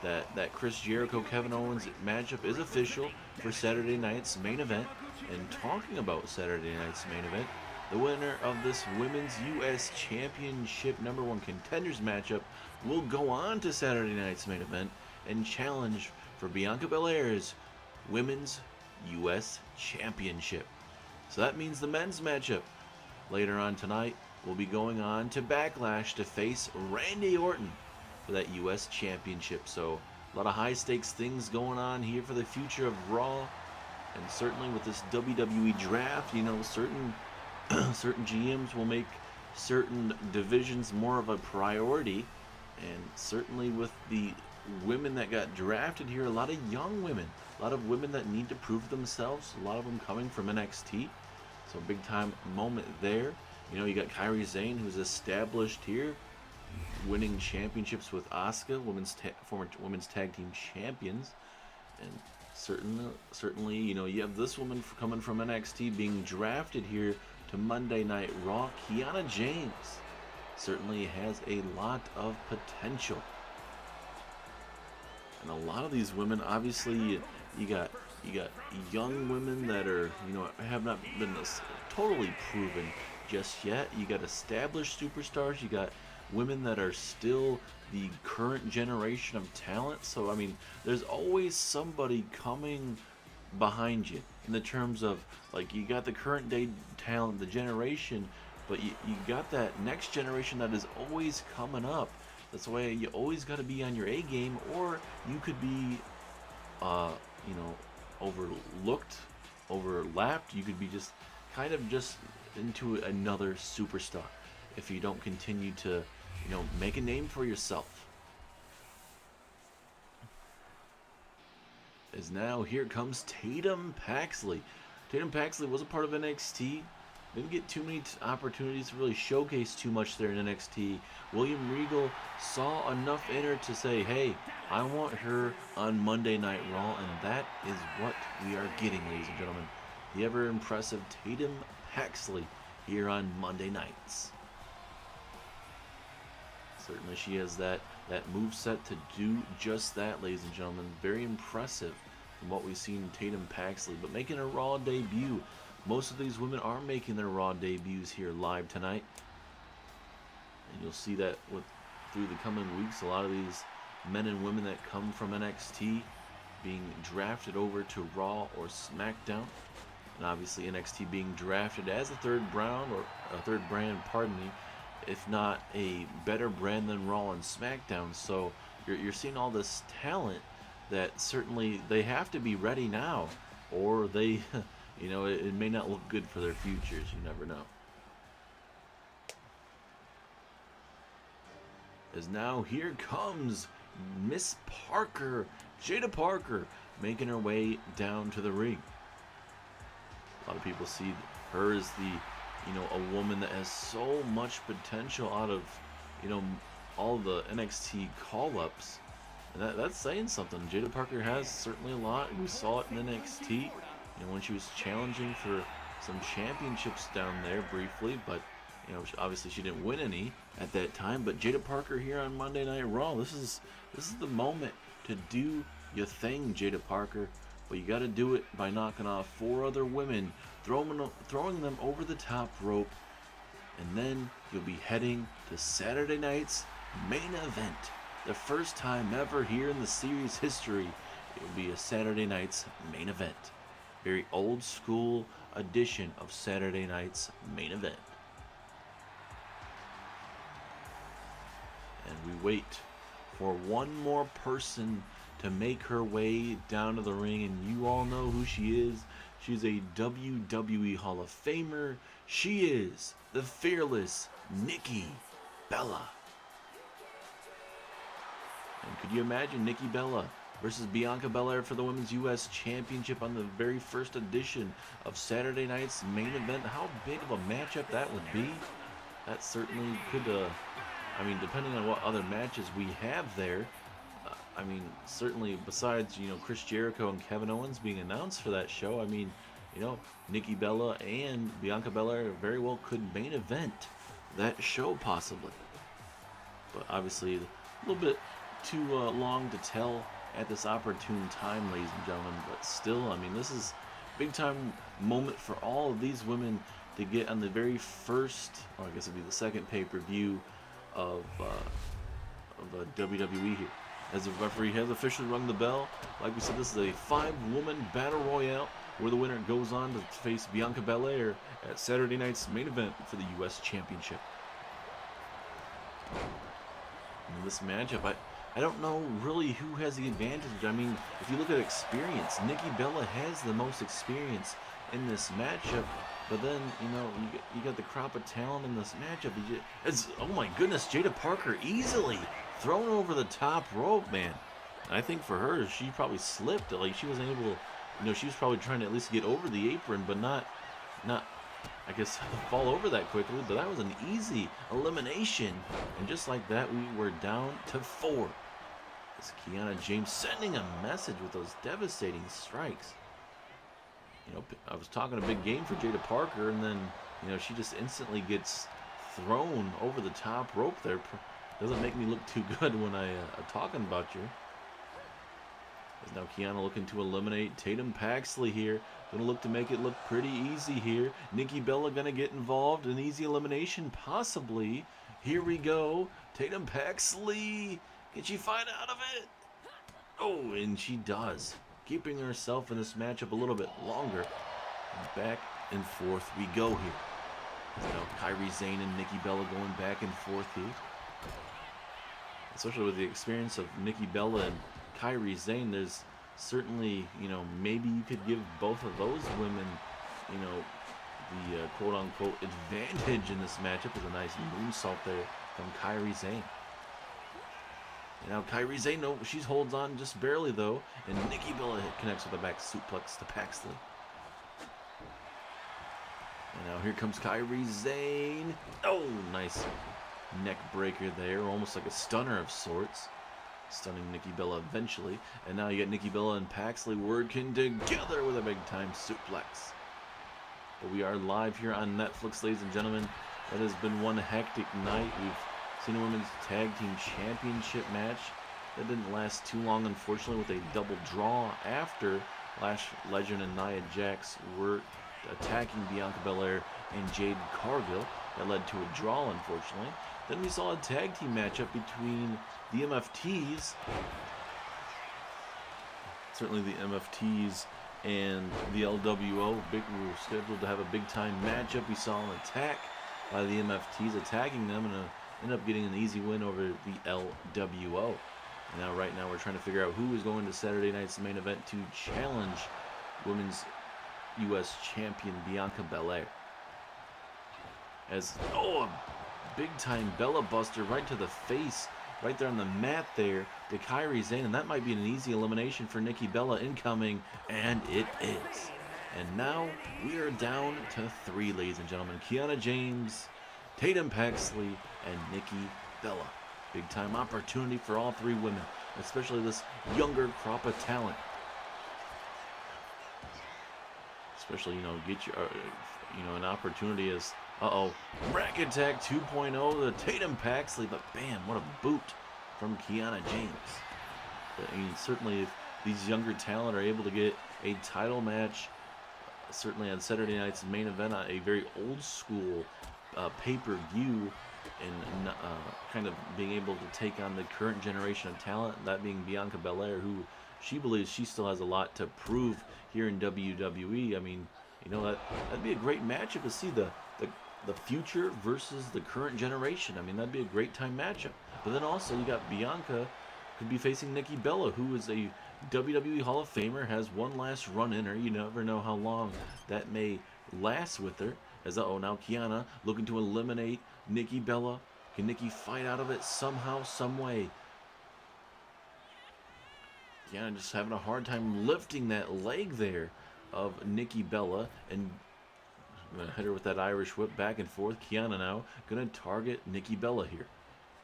that Chris Jericho Kevin Owens matchup is official for Saturday night's main event. And talking about Saturday night's main event, the winner of this Women's U.S. Championship #1 contenders matchup will go on to Saturday night's main event and challenge for Bianca Belair's Women's U.S. Championship. So that means the men's matchup later on tonight will be going on to Backlash to face Randy Orton for that U.S. Championship. So a lot of high stakes things going on here for the future of Raw. And certainly with this WWE draft, you know, certain GMs will make certain divisions more of a priority. And certainly with the women that got drafted here, a lot of young women, a lot of women that need to prove themselves, a lot of them coming from NXT. So big time moment there. You know, you got Kairi Sane, who's established here, winning championships with Asuka, former women's tag team champions. And certainly, you know, you have this woman coming from NXT being drafted here to Monday Night Raw. Kiana James certainly has a lot of potential. And a lot of these women, obviously, you got young women that are, you know, have not been totally proven just yet. You got established superstars. You got women that are still the current generation of talent. So I mean, there's always somebody coming behind you in the terms of, like, you got the current day talent, the generation, but you got that next generation that is always coming up. That's why you always got to be on your A game, or you could be, you know, overlapped. You could be just kind of just into another superstar if you don't continue to, you know, make a name for yourself. As now here comes Tatum Paxley. Tatum Paxley was a part of NXT. Didn't get too many opportunities to really showcase too much there in NXT. William Regal saw enough in her to say, hey, I want her on Monday Night Raw, and that is what we are getting, ladies and gentlemen. The ever impressive Tatum Paxley here on Monday nights. Certainly she has that moveset to do just that, ladies and gentlemen. Very impressive from what we've seen in Tatum Paxley. But making a Raw debut. Most of these women are making their Raw debuts here live tonight. And you'll see that through the coming weeks, a lot of these men and women that come from NXT being drafted over to Raw or SmackDown. And obviously NXT being drafted as a third brand, pardon me, if not a better brand than Raw and SmackDown. So you're seeing all this talent that certainly they have to be ready now, or they, you know, it may not look good for their futures. You never know. as now here comes Miss Parker, Jada Parker, making her way down to the ring. A lot of people see her as a woman that has so much potential out of, all the NXT call-ups. And that's saying something. Jada Parker has certainly a lot. We saw it in NXT, when she was challenging for some championships down there briefly, but obviously she didn't win any at that time. But Jada Parker here on Monday Night Raw, this is the moment to do your thing, Jada Parker. But you got to do it by knocking off 4 other women, throwing them over the top rope, and then you'll be heading to Saturday night's main event. The first time ever here in the series history, it will be a Saturday night's main event. Very old school edition of Saturday night's main event. And we wait for one more person to make her way down to the ring, and you all know who she is. She's a WWE Hall of Famer. She is the fearless Nikki Bella. And could you imagine Nikki Bella versus Bianca Belair for the Women's U.S. Championship on the very first edition of Saturday night's main event? How big of a matchup that would be. That certainly could, depending on what other matches we have there, certainly besides, Chris Jericho and Kevin Owens being announced for that show, Nikki Bella and Bianca Belair very well could main event that show possibly. But obviously, a little bit too long to tell at this opportune time, ladies and gentlemen. But still, this is a big time moment for all of these women to get on the very first, or I guess it'd be the second pay-per-view of WWE here. As the referee has officially rung the bell, like we said, this is a 5-woman battle royale where the winner goes on to face Bianca Belair at Saturday night's main event for the U.S. Championship. In this matchup, I don't know really who has the advantage. If you look at experience, Nikki Bella has the most experience in this matchup. But then, you got the crop of talent in this matchup. Oh my goodness, Jada Parker easily thrown over the top rope, man. I think for her, she probably slipped. Like, she wasn't able, she was probably trying to at least get over the apron, but not, I guess, fall over that quickly. But that was an easy elimination. And just like that, we were down to 4. It's Kiana James sending a message with those devastating strikes. I was talking a big game for Jada Parker, and then, she just instantly gets thrown over the top rope there. Doesn't make me look too good when I'm talking about you. As now Kiana looking to eliminate Tatum Paxley here. Going to look to make it look pretty easy here. Nikki Bella going to get involved. An easy elimination, possibly. Here we go. Tatum Paxley. Can she fight out of it? Oh, and she does. Keeping herself in this matchup a little bit longer. Back and forth we go here. Now Kairi Sane and Nikki Bella going back and forth here. Especially with the experience of Nikki Bella and Kairi Sane, there's certainly, maybe you could give both of those women, the quote-unquote advantage in this matchup. Is a nice moonsault there from Kairi Sane. And now Kairi Sane, no, she holds on just barely though, and Nikki Bella connects with a back suplex to Paxley. And now here comes Kairi Sane. Oh, nice neck breaker there, almost like a stunner of sorts. Stunning Nikki Bella eventually. And now you got Nikki Bella and Paxley working together with a big time suplex. But we are live here on Netflix, ladies and gentlemen. That has been one hectic night. We've seen a women's tag team championship match that didn't last too long, unfortunately, with a double draw after Lash Legend and Nia Jax were attacking Bianca Belair and Jade Cargill. That led to a draw, unfortunately. Then we saw a tag team matchup between the MFTs, certainly the MFTs and the LWO. We were scheduled to have a big time matchup. We saw an attack by the MFTs attacking them and ended up getting an easy win over the LWO. And right now we're trying to figure out who is going to Saturday night's main event to challenge Women's U.S. Champion Bianca Belair. A big time Bella Buster right to the face right there on the mat there to Kairi Sane, and that might be an easy elimination for Nikki Bella incoming, and it is. And now we are down to 3, ladies and gentlemen. Kiana James, Tatum Paxley, and Nikki Bella. Big time opportunity for all 3 women, especially this younger crop of talent. Especially, get your, an opportunity as, Rack Attack 2.0, the Tatum Paxley, but bam, what a boot from Kiana James. But, certainly if these younger talent are able to get a title match, certainly on Saturday night's main event, a very old school pay-per-view, and kind of being able to take on the current generation of talent, that being Bianca Belair, who she believes she still has a lot to prove here in WWE. I mean, that'd be a great matchup to see the future versus the current generation. I mean, that'd be a great time matchup. But then also you got Bianca could be facing Nikki Bella, who is a WWE Hall of Famer, has one last run in her. You never know how long that may last with her. As now Kiana looking to eliminate Nikki Bella. Can Nikki fight out of it somehow, some way? Kiana just having a hard time lifting that leg there of Nikki Bella, and gonna hit her with that Irish whip back and forth. Kiana now gonna target Nikki Bella here.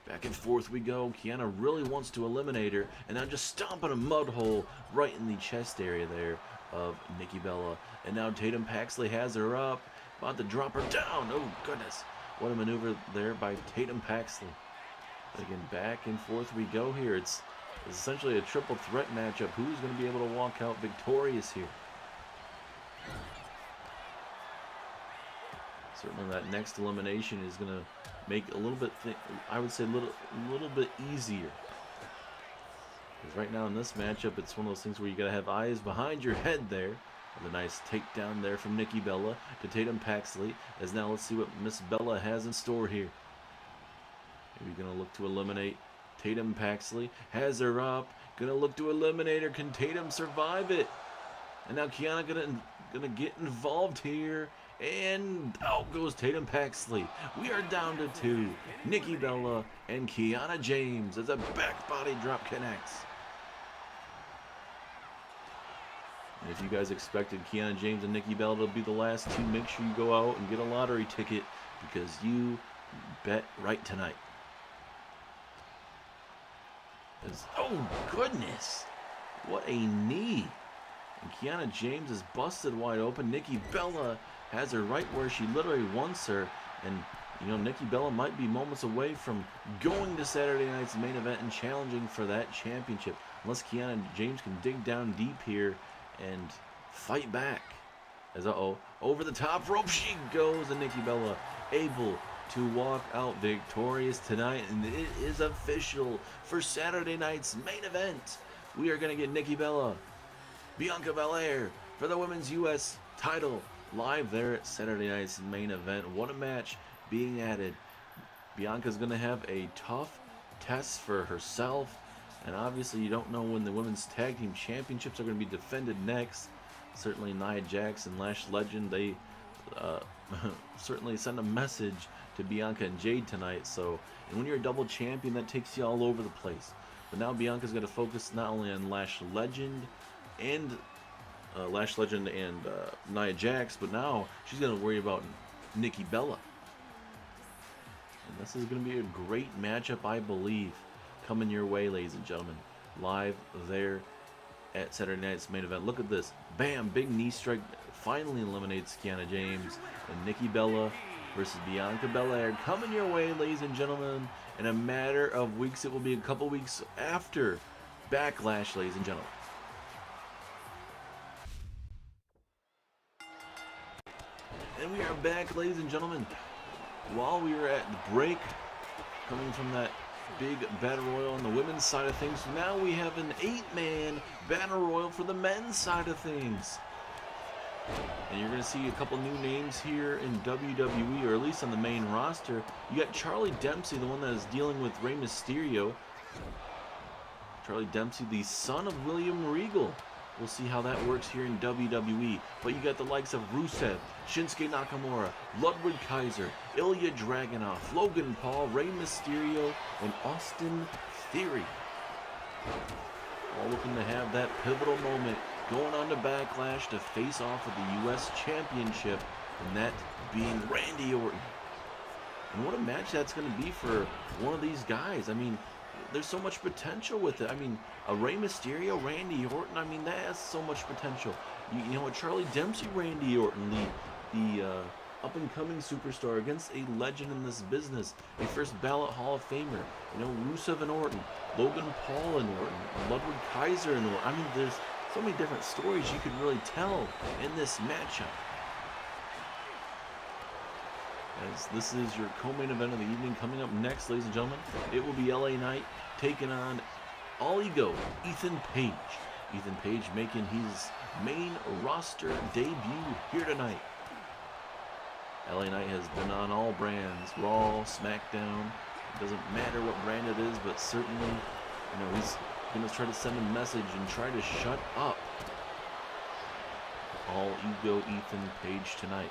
Back and forth we go. Kiana really wants to eliminate her, and now just stomping a mud hole right in the chest area there of Nikki Bella. And now Tatum Paxley has her up, about to drop her down. Oh goodness, what a maneuver there by Tatum Paxley. But again, back and forth we go here. It's essentially a triple threat matchup. Who's going to be able to walk out victorious here? Certainly that next elimination is going to make a little bit, I would say, a little bit easier. Because right now in this matchup, it's one of those things where you got to have eyes behind your head there. With a nice takedown there from Nikki Bella to Tatum Paxley. As now let's see what Miss Bella has in store here. Maybe going to look to eliminate Tatum Paxley. Has her up. Going to look to eliminate her. Can Tatum survive it? And now Kiana gonna get involved here. And out goes Tatum Paxley. We are down to 2. Nikki Bella and Kiana James as a back body drop connects. And if you guys expected Kiana James and Nikki Bella to be the last 2, make sure you go out and get a lottery ticket, because you bet right tonight. Oh goodness, what a knee. And Kiana James is busted wide open. Nikki Bella has her right where she literally wants her. And Nikki Bella might be moments away from going to Saturday night's main event and challenging for that championship, unless Kiana James can dig down deep here and fight back. As over the top rope she goes, and Nikki Bella able to walk out victorious tonight. And it is official for Saturday night's main event. We are going to get Nikki Bella, Bianca Belair for the women's U.S. title live there at Saturday night's main event. What a match being added. Bianca's going to have a tough test for herself. And obviously you don't know when the women's tag team championships are going to be defended next. Certainly Nia Jax and Lash Legend, they certainly send a message to Bianca and Jade tonight. So, and when you're a double champion, that takes you all over the place. But now Bianca's going to focus not only on Lash Legend and Nia Jax, but now she's going to worry about Nikki Bella. And this is going to be a great matchup, I believe, coming your way, ladies and gentlemen, live there at Saturday night's main event. Look at this. Bam, big knee strike finally eliminates Kiana James. And Nikki Bella versus Bianca Belair coming your way, ladies and gentlemen, in a matter of weeks. It will be a couple weeks after Backlash, ladies and gentlemen. And we are back, ladies and gentlemen. While we were at the break, coming from that big battle royal on the women's side of things, now we have an 8-man battle royal for the men's side of things. And you're going to see a couple new names here in WWE, or at least on the main roster. You got Charlie Dempsey, the one that is dealing with Rey Mysterio. Charlie Dempsey, the son of William Regal. We'll see how that works here in WWE. But you got the likes of Rusev, Shinsuke Nakamura, Ludwig Kaiser, Ilya Dragunov, Logan Paul, Rey Mysterio, and Austin Theory. All looking to have that pivotal moment going on to Backlash to face off with the U.S. Championship, and that being Randy Orton. And what a match that's going to be for one of these guys. I mean, there's so much potential with it. I mean, a Rey Mysterio, Randy Orton, I mean, that has so much potential. You know, a Charlie Dempsey, Randy Orton, the up-and-coming superstar against a legend in this business, a first ballot Hall of Famer. You know, Rusev and Orton, Logan Paul and Orton, Ludwig Kaiser and Orton. I mean, there's so many different stories you could really tell in this matchup. As this is your co-main event of the evening. Coming up next, ladies and gentlemen, it will be LA Knight taking on All Ego, Ethan Page. Ethan Page making his main roster debut here tonight. LA Knight has been on all brands, Raw, SmackDown. It doesn't matter what brand it is, but certainly, you know, he's going to try to send a message and try to shut up All Ego Ethan Page tonight.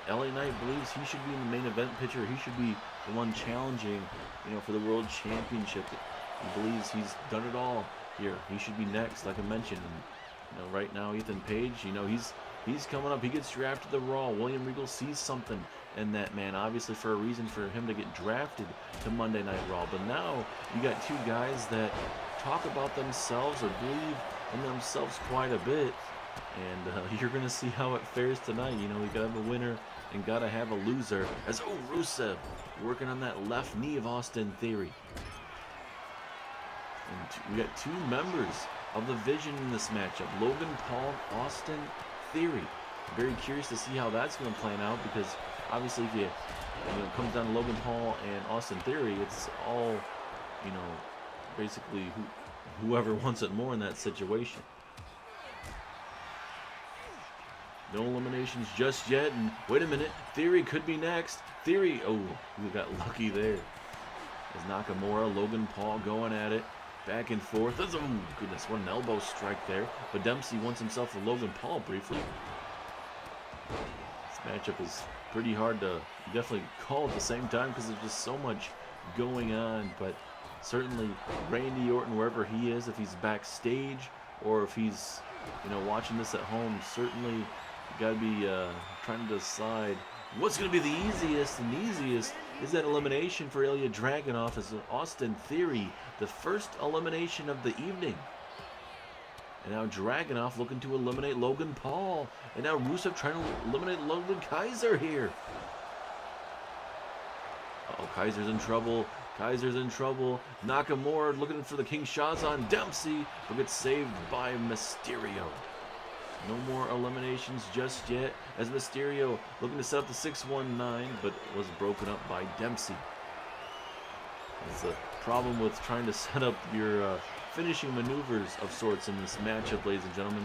LA Knight believes he should be in the main event picture. He should be the one challenging, you know, for the World Championship. He believes he's done it all here. He should be next, like I mentioned. And, you know, right now, Ethan Page, you know, he's coming up. He gets drafted to Raw. William Regal sees something in that man, obviously for a reason for him to get drafted to Monday Night Raw. But now you got two guys that talk about themselves or believe in themselves quite a bit. And you're going to see how it fares tonight. You know, we got to have a winner and got to have a loser. As, Rusev working on that left knee of Austin Theory. And we got two members of the Vision in this matchup. Logan Paul, Austin Theory. Very curious to see how that's going to plan out, because obviously if it comes down to Logan Paul and Austin Theory, it's all, you know, basically whoever wants it more in that situation. No eliminations just yet, and wait a minute, Theory could be next. Theory, we got lucky there. As Nakamura, Logan Paul going at it, back and forth. Oh, goodness, what an elbow strike there. But Dempsey wants himself a Logan Paul briefly. This matchup is pretty hard to definitely call at the same time because there's just so much going on. But certainly Randy Orton, wherever he is, if he's backstage or if he's, you know, watching this at home, certainly you got to be trying to decide what's going to be the easiest. And the easiest is that elimination for Ilya Dragunov as Austin Theory, the first elimination of the evening. And now Dragunov looking to eliminate Logan Paul. And now Rusev trying to eliminate Logan Kaiser here. Kaiser's in trouble. Kaiser's in trouble. Nakamura looking for the King Shazan. Dempsey, but gets saved by Mysterio. No more eliminations just yet, as Mysterio looking to set up the 619, but was broken up by Dempsey. That's the problem with trying to set up your finishing maneuvers of sorts in this matchup, ladies and gentlemen.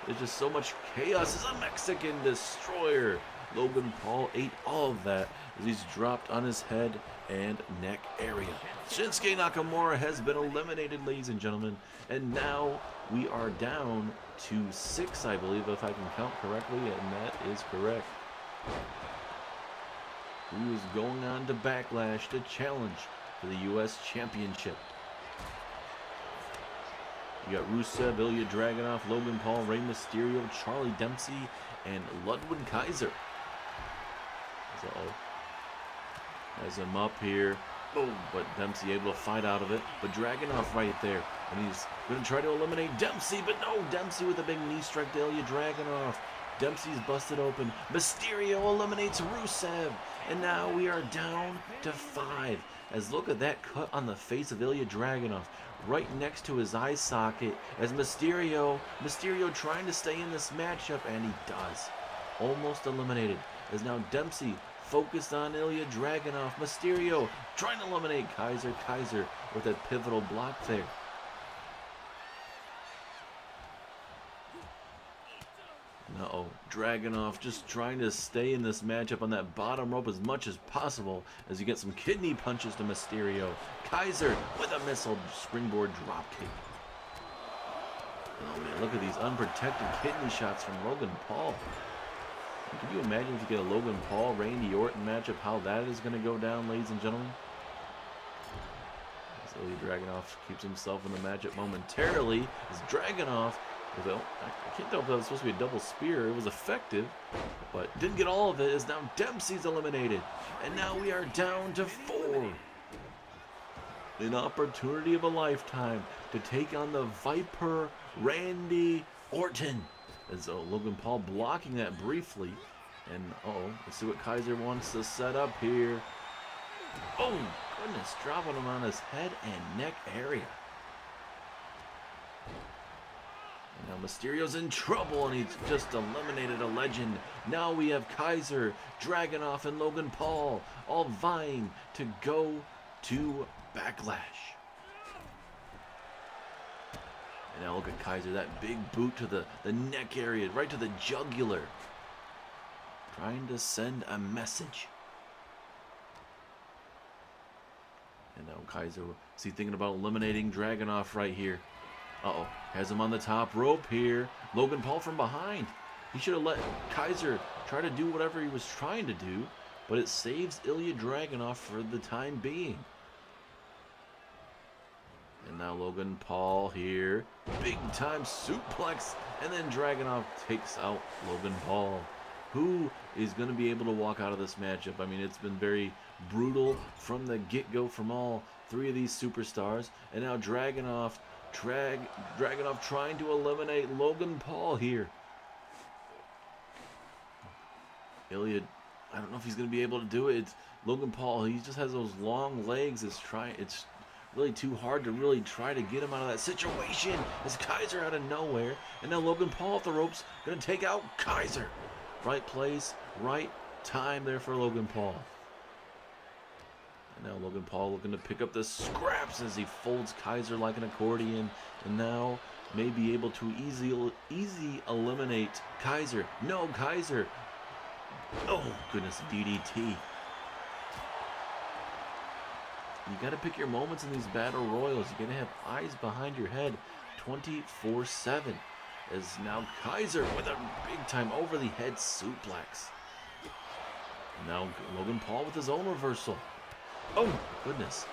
There's just so much chaos. As a Mexican Destroyer. Logan Paul ate all of that as he's dropped on his head and neck area. Shinsuke Nakamura has been eliminated, ladies and gentlemen, and now we are down to 6, I believe, if I can count correctly, and that is correct. Who is going on to Backlash to challenge for the U.S. Championship? You got Rusev, Ilya Dragunov, Logan Paul, Rey Mysterio, Charlie Dempsey, and Ludwig Kaiser. Has him up here. Boom, but Dempsey able to fight out of it. But Dragunov right there. And he's going to try to eliminate Dempsey, but no, Dempsey with a big knee strike to Ilya Dragunov. Dempsey's busted open. Mysterio eliminates Rusev. And now we are down to 5. As look at that cut on the face of Ilya Dragunov. Right next to his eye socket. As Mysterio trying to stay in this matchup, and he does. Almost eliminated. As now Dempsey focused on Ilya Dragunov. Mysterio trying to eliminate Kaiser. Kaiser with that pivotal block there. Uh-oh. Dragunov just trying to stay in this matchup on that bottom rope as much as possible as you get some kidney punches to Mysterio. Kaiser with a missile springboard dropkick. Oh man, look at these unprotected kidney shots from Logan Paul. Can you imagine if you get a Logan Paul, Randy Orton matchup, how that is going to go down, ladies and gentlemen? As Ilya Dragunov keeps himself in the matchup momentarily. As Dragunov, with I can't tell if that was supposed to be a double spear. It was effective, but didn't get all of it, as now Dempsey's eliminated. And now we are down to 4. An opportunity of a lifetime to take on the Viper Randy Orton. As Logan Paul blocking that briefly. And let's see what Kaiser wants to set up here. Oh, goodness, dropping him on his head and neck area. And now Mysterio's in trouble, and he's just eliminated a legend. Now we have Kaiser, Dragunov, and Logan Paul all vying to go to Backlash. And now look at Kaiser, that big boot to the neck area, right to the jugular. Trying to send a message. And now Kaiser, is he thinking about eliminating Dragunov right here? Has him on the top rope here. Logan Paul from behind. He should have let Kaiser try to do whatever he was trying to do, but it saves Ilya Dragunov for the time being. And now Logan Paul here. Big time suplex. And then Dragunov takes out Logan Paul. Who is going to be able to walk out of this matchup? I mean, it's been very brutal from the get-go from all 3 of these superstars. And now Dragunov trying to eliminate Logan Paul here. Ilya, I don't know if he's going to be able to do it. It's Logan Paul, he just has those long legs. It's really too hard to really try to get him out of that situation. As Kaiser out of nowhere. And now Logan Paul off the ropes, going to take out Kaiser. Right place, right time there for Logan Paul. And now Logan Paul looking to pick up the scraps as he folds Kaiser like an accordion. And now may be able to easy eliminate Kaiser. No, Kaiser. Oh, goodness, DDT. You got to pick your moments in these battle royals. You got to have eyes behind your head 24/7. As now Kaiser with a big time over the head suplex. Now Logan Paul with his own reversal. Oh, goodness.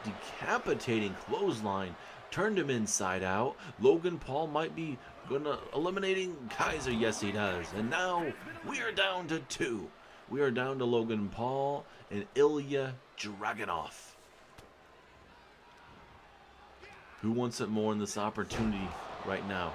Decapitating clothesline. Turned him inside out. Logan Paul might be gonna eliminating Kaiser. Yes, he does. And now we are down to 2. We are down to Logan Paul and Ilya Dragunov. Who wants it more in this opportunity right now?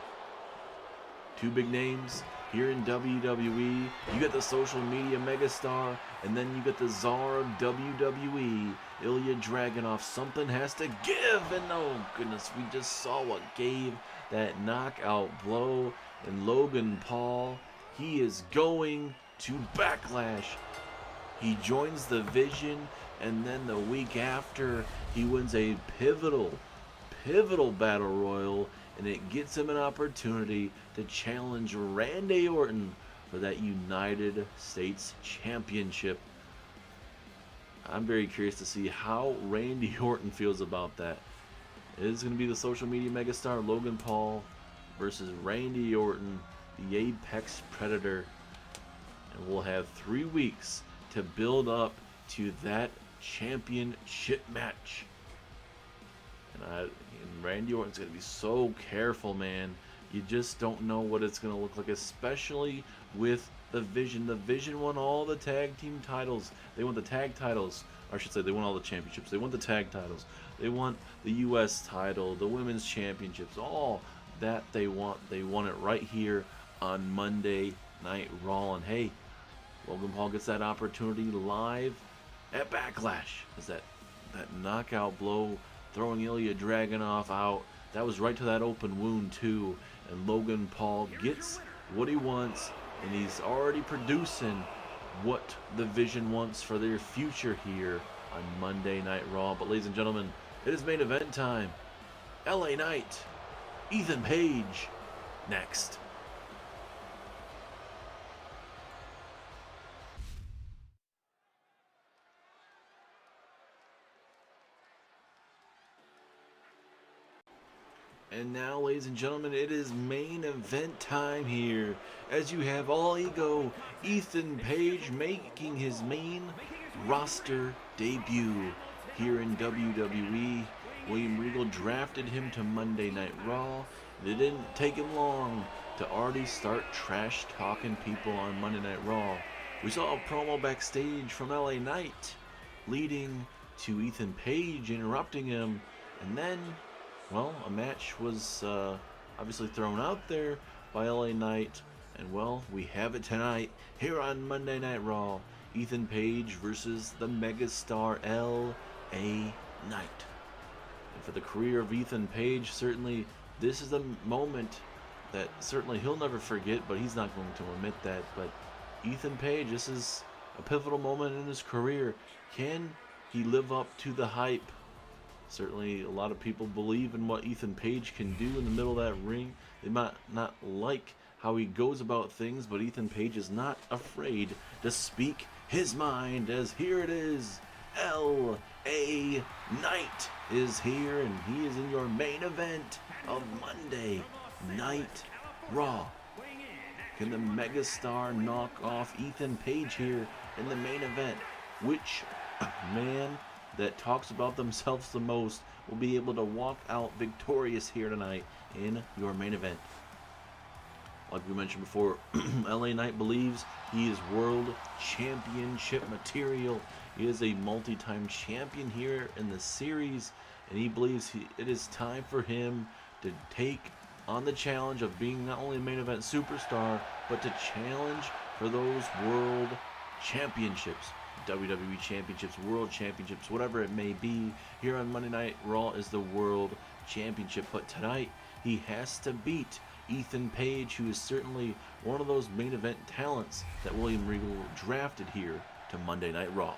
2 big names here in WWE. You get the social media megastar, and then you get the czar of WWE, Ilya Dragunov. Something has to give, and oh goodness, we just saw what gave that knockout blow. And Logan Paul, he is going to Backlash. He joins the Vision, and then the week after, he wins a pivotal battle royal, and it gets him an opportunity to challenge Randy Orton for that United States Championship. I'm very curious to see how Randy Orton feels about that. It is going to be the social media megastar Logan Paul versus Randy Orton, the Apex Predator. And we'll have 3 weeks to build up to that championship match. And Randy Orton's going to be so careful, man. You just don't know what it's going to look like, especially with the Vision. The Vision won all the tag team titles. They won the tag titles. Or I should say they won all the championships. They won the tag titles. They won the U.S. title, the women's championships, all that they want. They won it right here on Monday Night Raw. And hey, Logan Paul gets that opportunity live at Backlash. Is that knockout blow throwing Ilya Dragunov out. That was right to that open wound too. And Logan Paul gets what he wants, and he's already producing what the Vision wants for their future here on Monday Night Raw. But ladies and gentlemen, it is main event time. LA Knight, Ethan Page, next. And now, ladies and gentlemen, it is main event time here. As you have All Ego, Ethan Page making his main roster debut here in WWE. William Regal drafted him to Monday Night Raw. It didn't take him long to already start trash talking people on Monday Night Raw. We saw a promo backstage from LA Knight, leading to Ethan Page interrupting him, and then, well, a match was obviously thrown out there by LA Knight, and well, we have it tonight here on Monday Night Raw. Ethan Page versus the megastar LA Knight. And for the career of Ethan Page, certainly this is a moment that certainly he'll never forget, but he's not going to admit that. But Ethan Page, this is a pivotal moment in his career. Can he live up to the hype? Certainly a lot of people believe in what Ethan Page can do in the middle of that ring. They might not like how he goes about things, but Ethan Page is not afraid to speak his mind, as here it is. L.A. Knight is here, and he is in your main event of Monday Night Raw. Can the megastar knock off Ethan Page here in the main event? Which man that talks about themselves the most will be able to walk out victorious here tonight in your main event? Like we mentioned before, LA Knight believes he is world championship material. He is a multi-time champion here in the series, and he believes it is time for him to take on the challenge of being not only a main event superstar, but to challenge for those world championships. WWE championships, world championships, whatever it may be. Here on Monday Night Raw is the world championship, but tonight he has to beat Ethan Page, who is certainly one of those main event talents that William Regal drafted here to Monday Night Raw.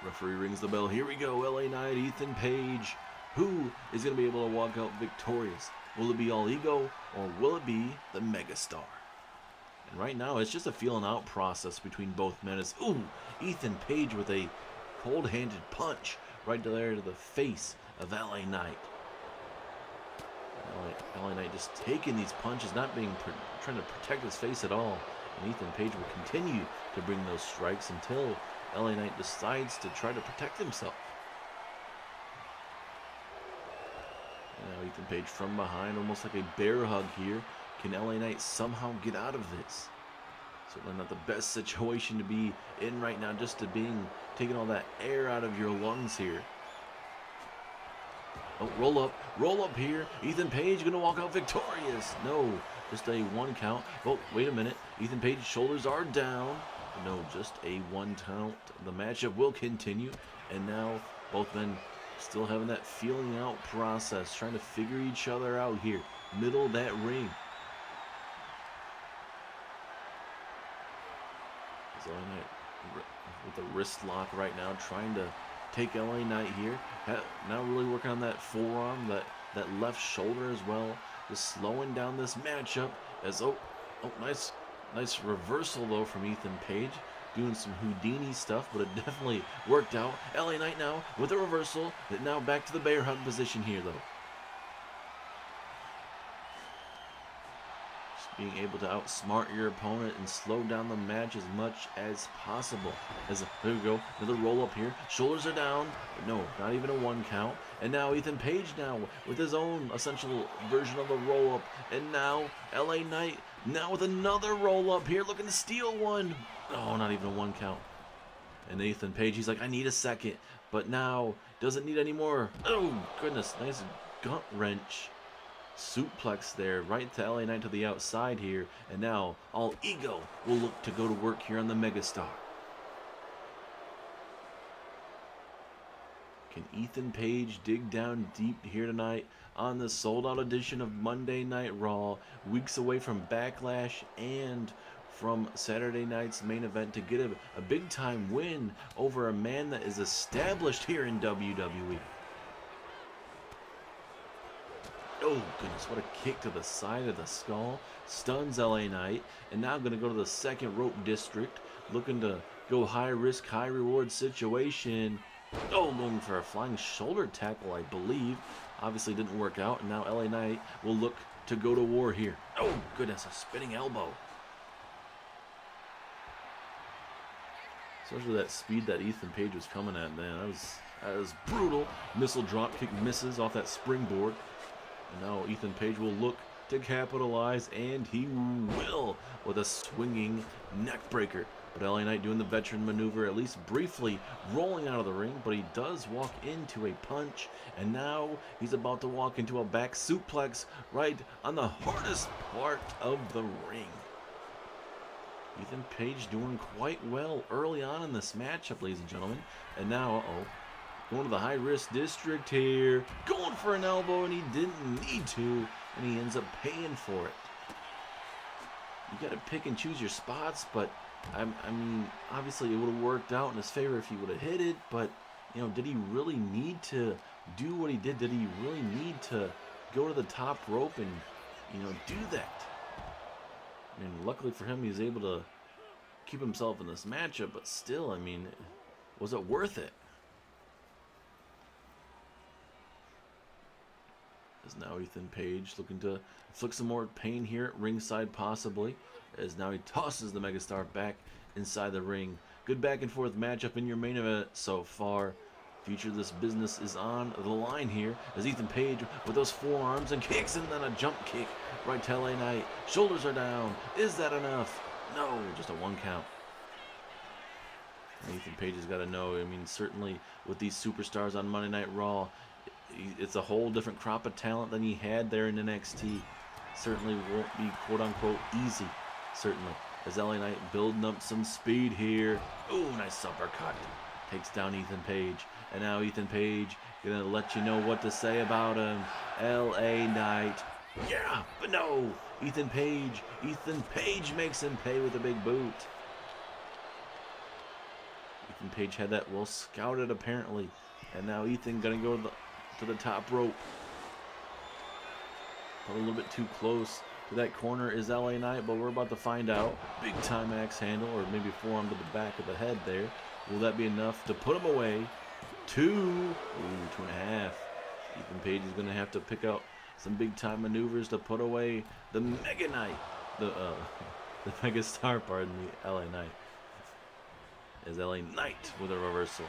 Referee rings the bell. Here we go. LA Knight, Ethan Page. Who is going to be able to walk out victorious? Will it be All Ego, or will it be the megastar? And right now, it's just a feeling out process between both men. As Ethan Page with a cold-handed punch right there to the face of LA Knight. LA Knight just taking these punches, not trying to protect his face at all. And Ethan Page will continue to bring those strikes until LA Knight decides to try to protect himself. Now Ethan Page from behind, almost like a bear hug here. Can LA Knight somehow get out of this? Certainly not the best situation to be in right now, just to taking all that air out of your lungs here. Oh, roll up here. Ethan Page gonna walk out victorious. No, just a one count. Oh, wait a minute. Ethan Page's shoulders are down. No, just a one count. The matchup will continue, and now both men still having that feeling out process, trying to figure each other out here, middle of that ring. LA Knight with a wrist lock right now, trying to take LA Knight here. Now really working on that forearm, that left shoulder as well. Just slowing down this matchup as nice reversal though from Ethan Page. Doing some Houdini stuff, but it definitely worked out. LA Knight now with a reversal. Now back to the bear hug position here though. Being able to outsmart your opponent and slow down the match as much as possible. There we go, another roll up here. Shoulders are down, but no, not even a one count. And now Ethan Page now with his own essential version of the roll up. And now LA Knight now with another roll up here, looking to steal one. Oh, not even a one count. And Ethan Page, he's like, I need a second, but now doesn't need any more. Oh goodness, nice gut wrench. Suplex there, right to LA Knight to the outside here, and now All Ego will look to go to work here on the megastar. Can Ethan Page dig down deep here tonight on the sold-out edition of Monday Night Raw, weeks away from Backlash and from Saturday night's main event, to get a big-time win over a man that is established here in WWE? Oh goodness, what a kick to the side of the skull. Stuns LA Knight. And now going to go to the second rope district, looking to go high risk, high reward situation. Oh, going for a flying shoulder tackle, I believe. Obviously didn't work out, and now LA Knight will look to go to war here. Oh, goodness, a spinning elbow. Especially that speed that Ethan Page was coming at, man. That was brutal. Missile drop kick misses off that springboard. And now Ethan Page will look to capitalize, and he will with a swinging neck breaker. But LA Knight doing the veteran maneuver, at least briefly rolling out of the ring, but he does walk into a punch, and now he's about to walk into a back suplex right on the hardest part of the ring. Ethan Page doing quite well early on in this matchup, ladies and gentlemen. And now, going to the high-risk district here, going for an elbow, and he didn't need to, and he ends up paying for it. You got to pick and choose your spots, but I mean, obviously it would have worked out in his favor if he would have hit it, but, you know, did he really need to do what he did? Did he really need to go to the top rope and, you know, do that? I mean, luckily for him, he was able to keep himself in this matchup, but still, I mean, was it worth it? As now Ethan Page looking to inflict some more pain here at ringside, possibly. As now he tosses the megastar back inside the ring. Good back and forth matchup in your main event so far. Future of this business is on the line here as Ethan Page with those forearms and kicks, and then a jump kick right to LA Knight. Shoulders are down. Is that enough? No, just a 1 count. And Ethan Page has got to know, I mean, certainly with these superstars on Monday Night Raw, it's a whole different crop of talent than he had there in NXT. Certainly won't be quote-unquote easy, certainly. As LA Knight building up some speed here. Ooh, nice uppercut. Takes down Ethan Page. And now Ethan Page gonna let you know what to say about him. LA Knight. Yeah, but no. Ethan Page makes him pay with a big boot. Ethan Page had that well scouted apparently. And now Ethan gonna go to the top rope. Probably a little bit too close to that corner is LA Knight, but we're about to find out. Big time axe handle, or maybe forearm to the back of the head there. Will that be enough to put him away? 2. Ooh, 2.5. Ethan Page is going to have to pick out some big time maneuvers to put away the Mega Knight. The Mega Star, pardon me, LA Knight. As LA Knight with a reversal.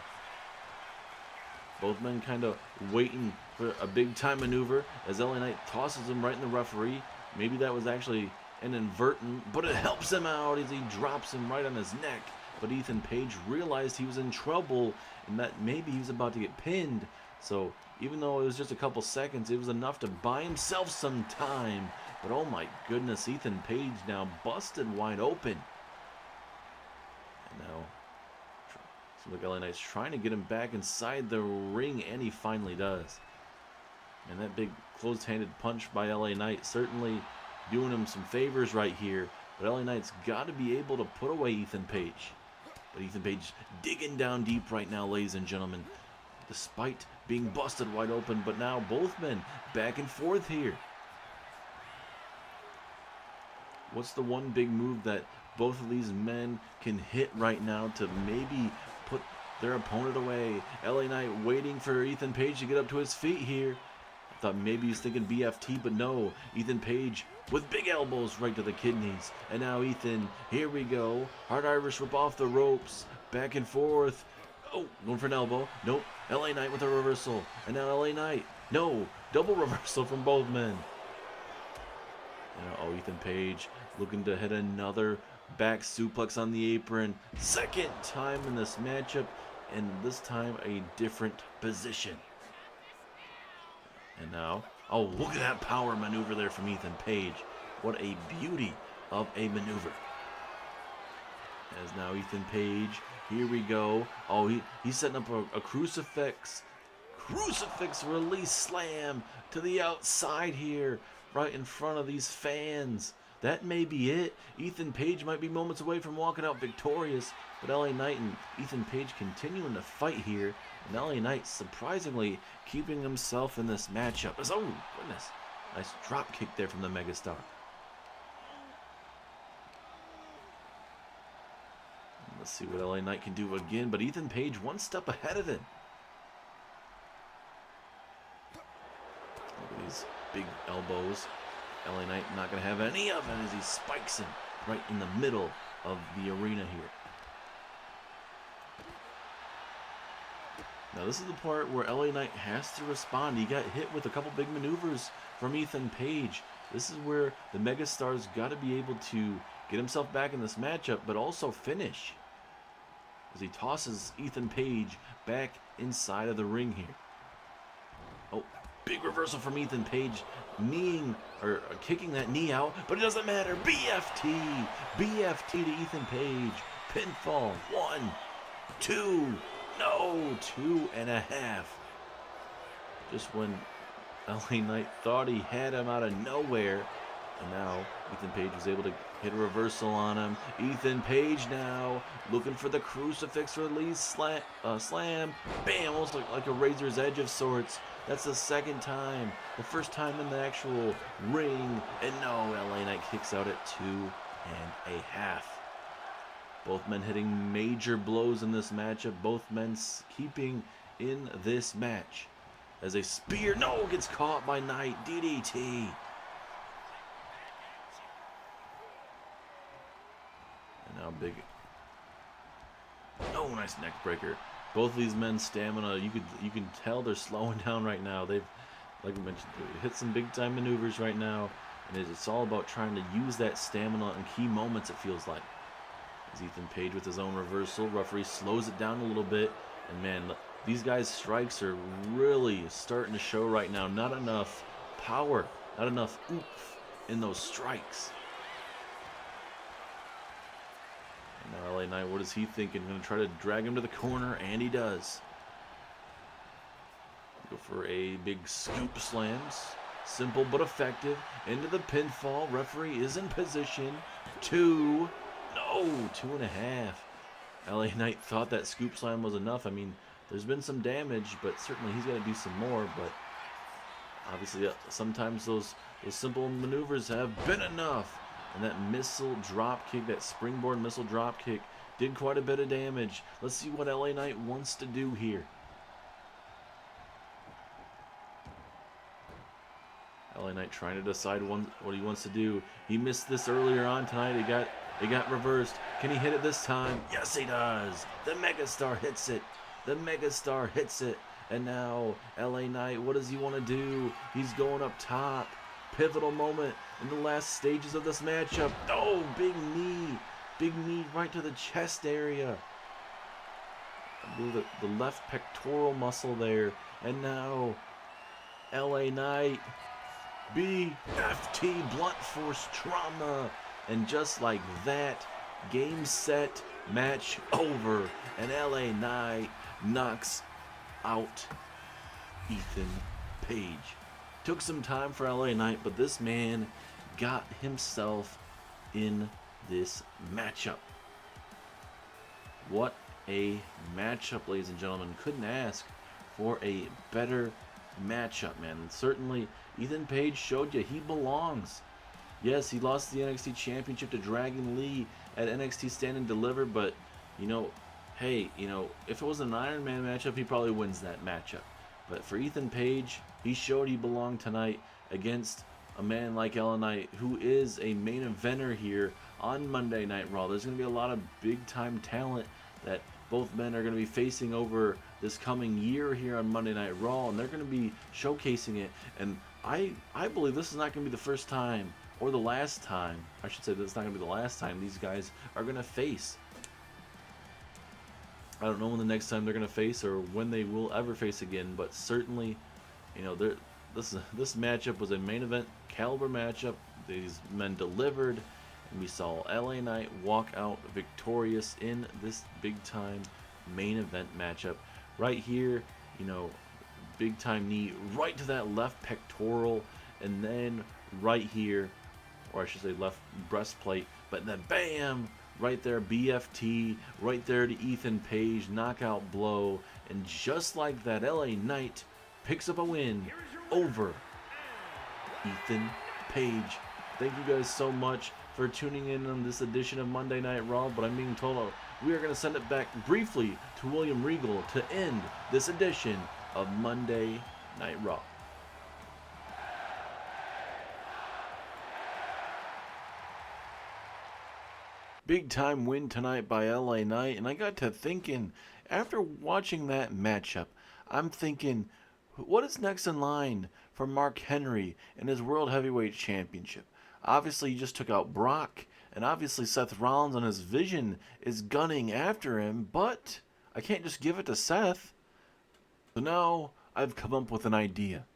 Both men kind of waiting for a big time maneuver as LA Knight tosses him right in the referee. Maybe that was actually an invertent, but it helps him out as he drops him right on his neck. But Ethan Page realized he was in trouble and that maybe he was about to get pinned. So even though it was just a couple seconds, it was enough to buy himself some time. But oh my goodness, Ethan Page now busted wide open. And now seems like LA Knight's trying to get him back inside the ring, and he finally does. And that big closed-handed punch by LA Knight certainly doing him some favors right here. But LA Knight's got to be able to put away Ethan Page. But Ethan Page digging down deep right now, ladies and gentlemen. Despite being busted wide open, but now both men back and forth here. What's the one big move that both of these men can hit right now to maybe put their opponent away? LA Knight waiting for Ethan Page to get up to his feet here. I thought maybe he's thinking BFT, but no. Ethan Page with big elbows right to the kidneys. And now Ethan, here we go. Hard Irish whip off the ropes. Back and forth. Oh, going for an elbow. Nope. LA Knight with a reversal. And now LA Knight. No. Double reversal from both men. And Ethan Page looking to hit another back suplex on the apron. Second time in this matchup. And this time a different position. And now, oh, look at that power maneuver there from Ethan Page. What a beauty of a maneuver. As now Ethan Page, here we go. Oh, he's setting up a crucifix. Crucifix release slam to the outside here, right in front of these fans. That may be it. Ethan Page might be moments away from walking out victorious, but LA Knight and Ethan Page continuing to fight here. And LA Knight surprisingly keeping himself in this matchup. Oh, goodness. Nice drop kick there from the megastar. Let's see what LA Knight can do again, but Ethan Page one step ahead of him. Look at these big elbows. LA Knight not going to have any of it as he spikes him right in the middle of the arena here. Now this is the part where LA Knight has to respond. He got hit with a couple big maneuvers from Ethan Page. This is where the megastar's got to be able to get himself back in this matchup, but also finish. As he tosses Ethan Page back inside of the ring here. Oh, big reversal from Ethan Page, kicking that knee out, but it doesn't matter. BFT! BFT to Ethan Page. Pinfall. 1, 2, no, 2.5. Just when LA Knight thought he had him out of nowhere. And now Ethan Page was able to hit a reversal on him. Ethan Page now looking for the crucifix release slam. Bam, almost like a razor's edge of sorts. That's the second time. The first time in the actual ring. And no, LA Knight kicks out at 2.5. Both men hitting major blows in this matchup. Both men keeping in this match. As a spear, no, gets caught by Knight. DDT. Now big, oh, nice neck breaker. Both of these men's stamina, you can tell they're slowing down right now. They've, like I mentioned, hit some big time maneuvers right now, and it's all about trying to use that stamina in key moments. It feels like. As Ethan Page with his own reversal, referee slows it down a little bit, and man, these guys' strikes are really starting to show right now. Not enough power, not enough oomph in those strikes. Now LA Knight, what is he thinking? Going to try to drag him to the corner, and he does. Go for a big scoop slams. Simple but effective. Into the pinfall. Referee is in position. 2. No, 2.5. LA Knight thought that scoop slam was enough. I mean, there's been some damage, but certainly he's got to do some more. But obviously, sometimes those simple maneuvers have been enough. And that missile drop kick, that springboard missile drop kick, did quite a bit of damage. Let's see what LA Knight wants to do here. LA Knight trying to decide what he wants to do. He missed this earlier on tonight. It got reversed. Can he hit it this time? Yes, he does. The Megastar hits it. The Megastar hits it. And now LA Knight, what does he want to do? He's going up top. Pivotal moment in the last stages of this matchup. Oh, big knee right to the chest area. I believe the left pectoral muscle there. And now LA Knight, BFT, blunt force trauma. And just like that, game, set, match over. And LA Knight knocks out Ethan Page. Took some time for LA Knight, but this man got himself in this matchup. What a matchup, ladies and gentlemen. Couldn't ask for a better matchup, man. And certainly, Ethan Page showed you he belongs. Yes, he lost the NXT Championship to Dragon Lee at NXT Stand and Deliver, but, hey, if it was an Iron Man matchup, he probably wins that matchup. But for Ethan Page, he showed he belonged tonight against a man like LA Knight, who is a main eventer here on Monday Night Raw. There's going to be a lot of big-time talent that both men are going to be facing over this coming year here on Monday Night Raw, and they're going to be showcasing it. And I believe this is not going to be the first time, or the last time, I should say this is not going to be the last time these guys are going to face. I don't know when the next time they're going to face or when they will ever face again, but certainly, this matchup was a main event caliber matchup. These men delivered, and we saw LA Knight walk out victorious in this big time main event matchup. Right here, big time knee right to that left pectoral, and then right here, or I should say left breastplate, but then bam! Right there, BFT, right there to Ethan Page, knockout blow, and just like that, LA Knight picks up a win over Ethan Page. Thank you guys so much for tuning in on this edition of Monday Night Raw, but I'm being told we are going to send it back briefly to William Regal to end this edition of Monday Night Raw. Big time win tonight by LA Knight, and I got to thinking, after watching that matchup, I'm thinking, what is next in line for Mark Henry and his World Heavyweight Championship? Obviously, he just took out Brock, and obviously Seth Rollins on his vision is gunning after him, but I can't just give it to Seth. So now I've come up with an idea.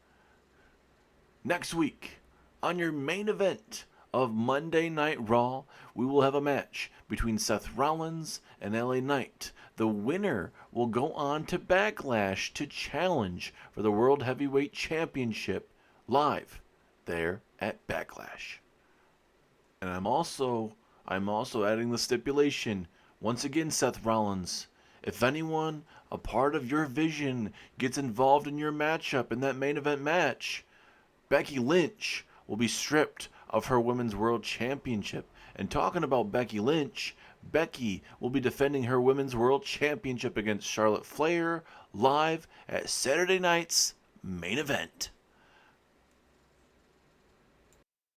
Next week, on your main event of Monday Night Raw, we will have a match between Seth Rollins and LA Knight. The winner will go on to Backlash to challenge for the World Heavyweight Championship live there at Backlash. And I'm also adding the stipulation, once again, Seth Rollins, if anyone a part of your vision gets involved in your matchup in that main event match, Becky Lynch will be stripped of her Women's World Championship. And talking about Becky Lynch, Becky will be defending her Women's World Championship against Charlotte Flair live at Saturday night's main event.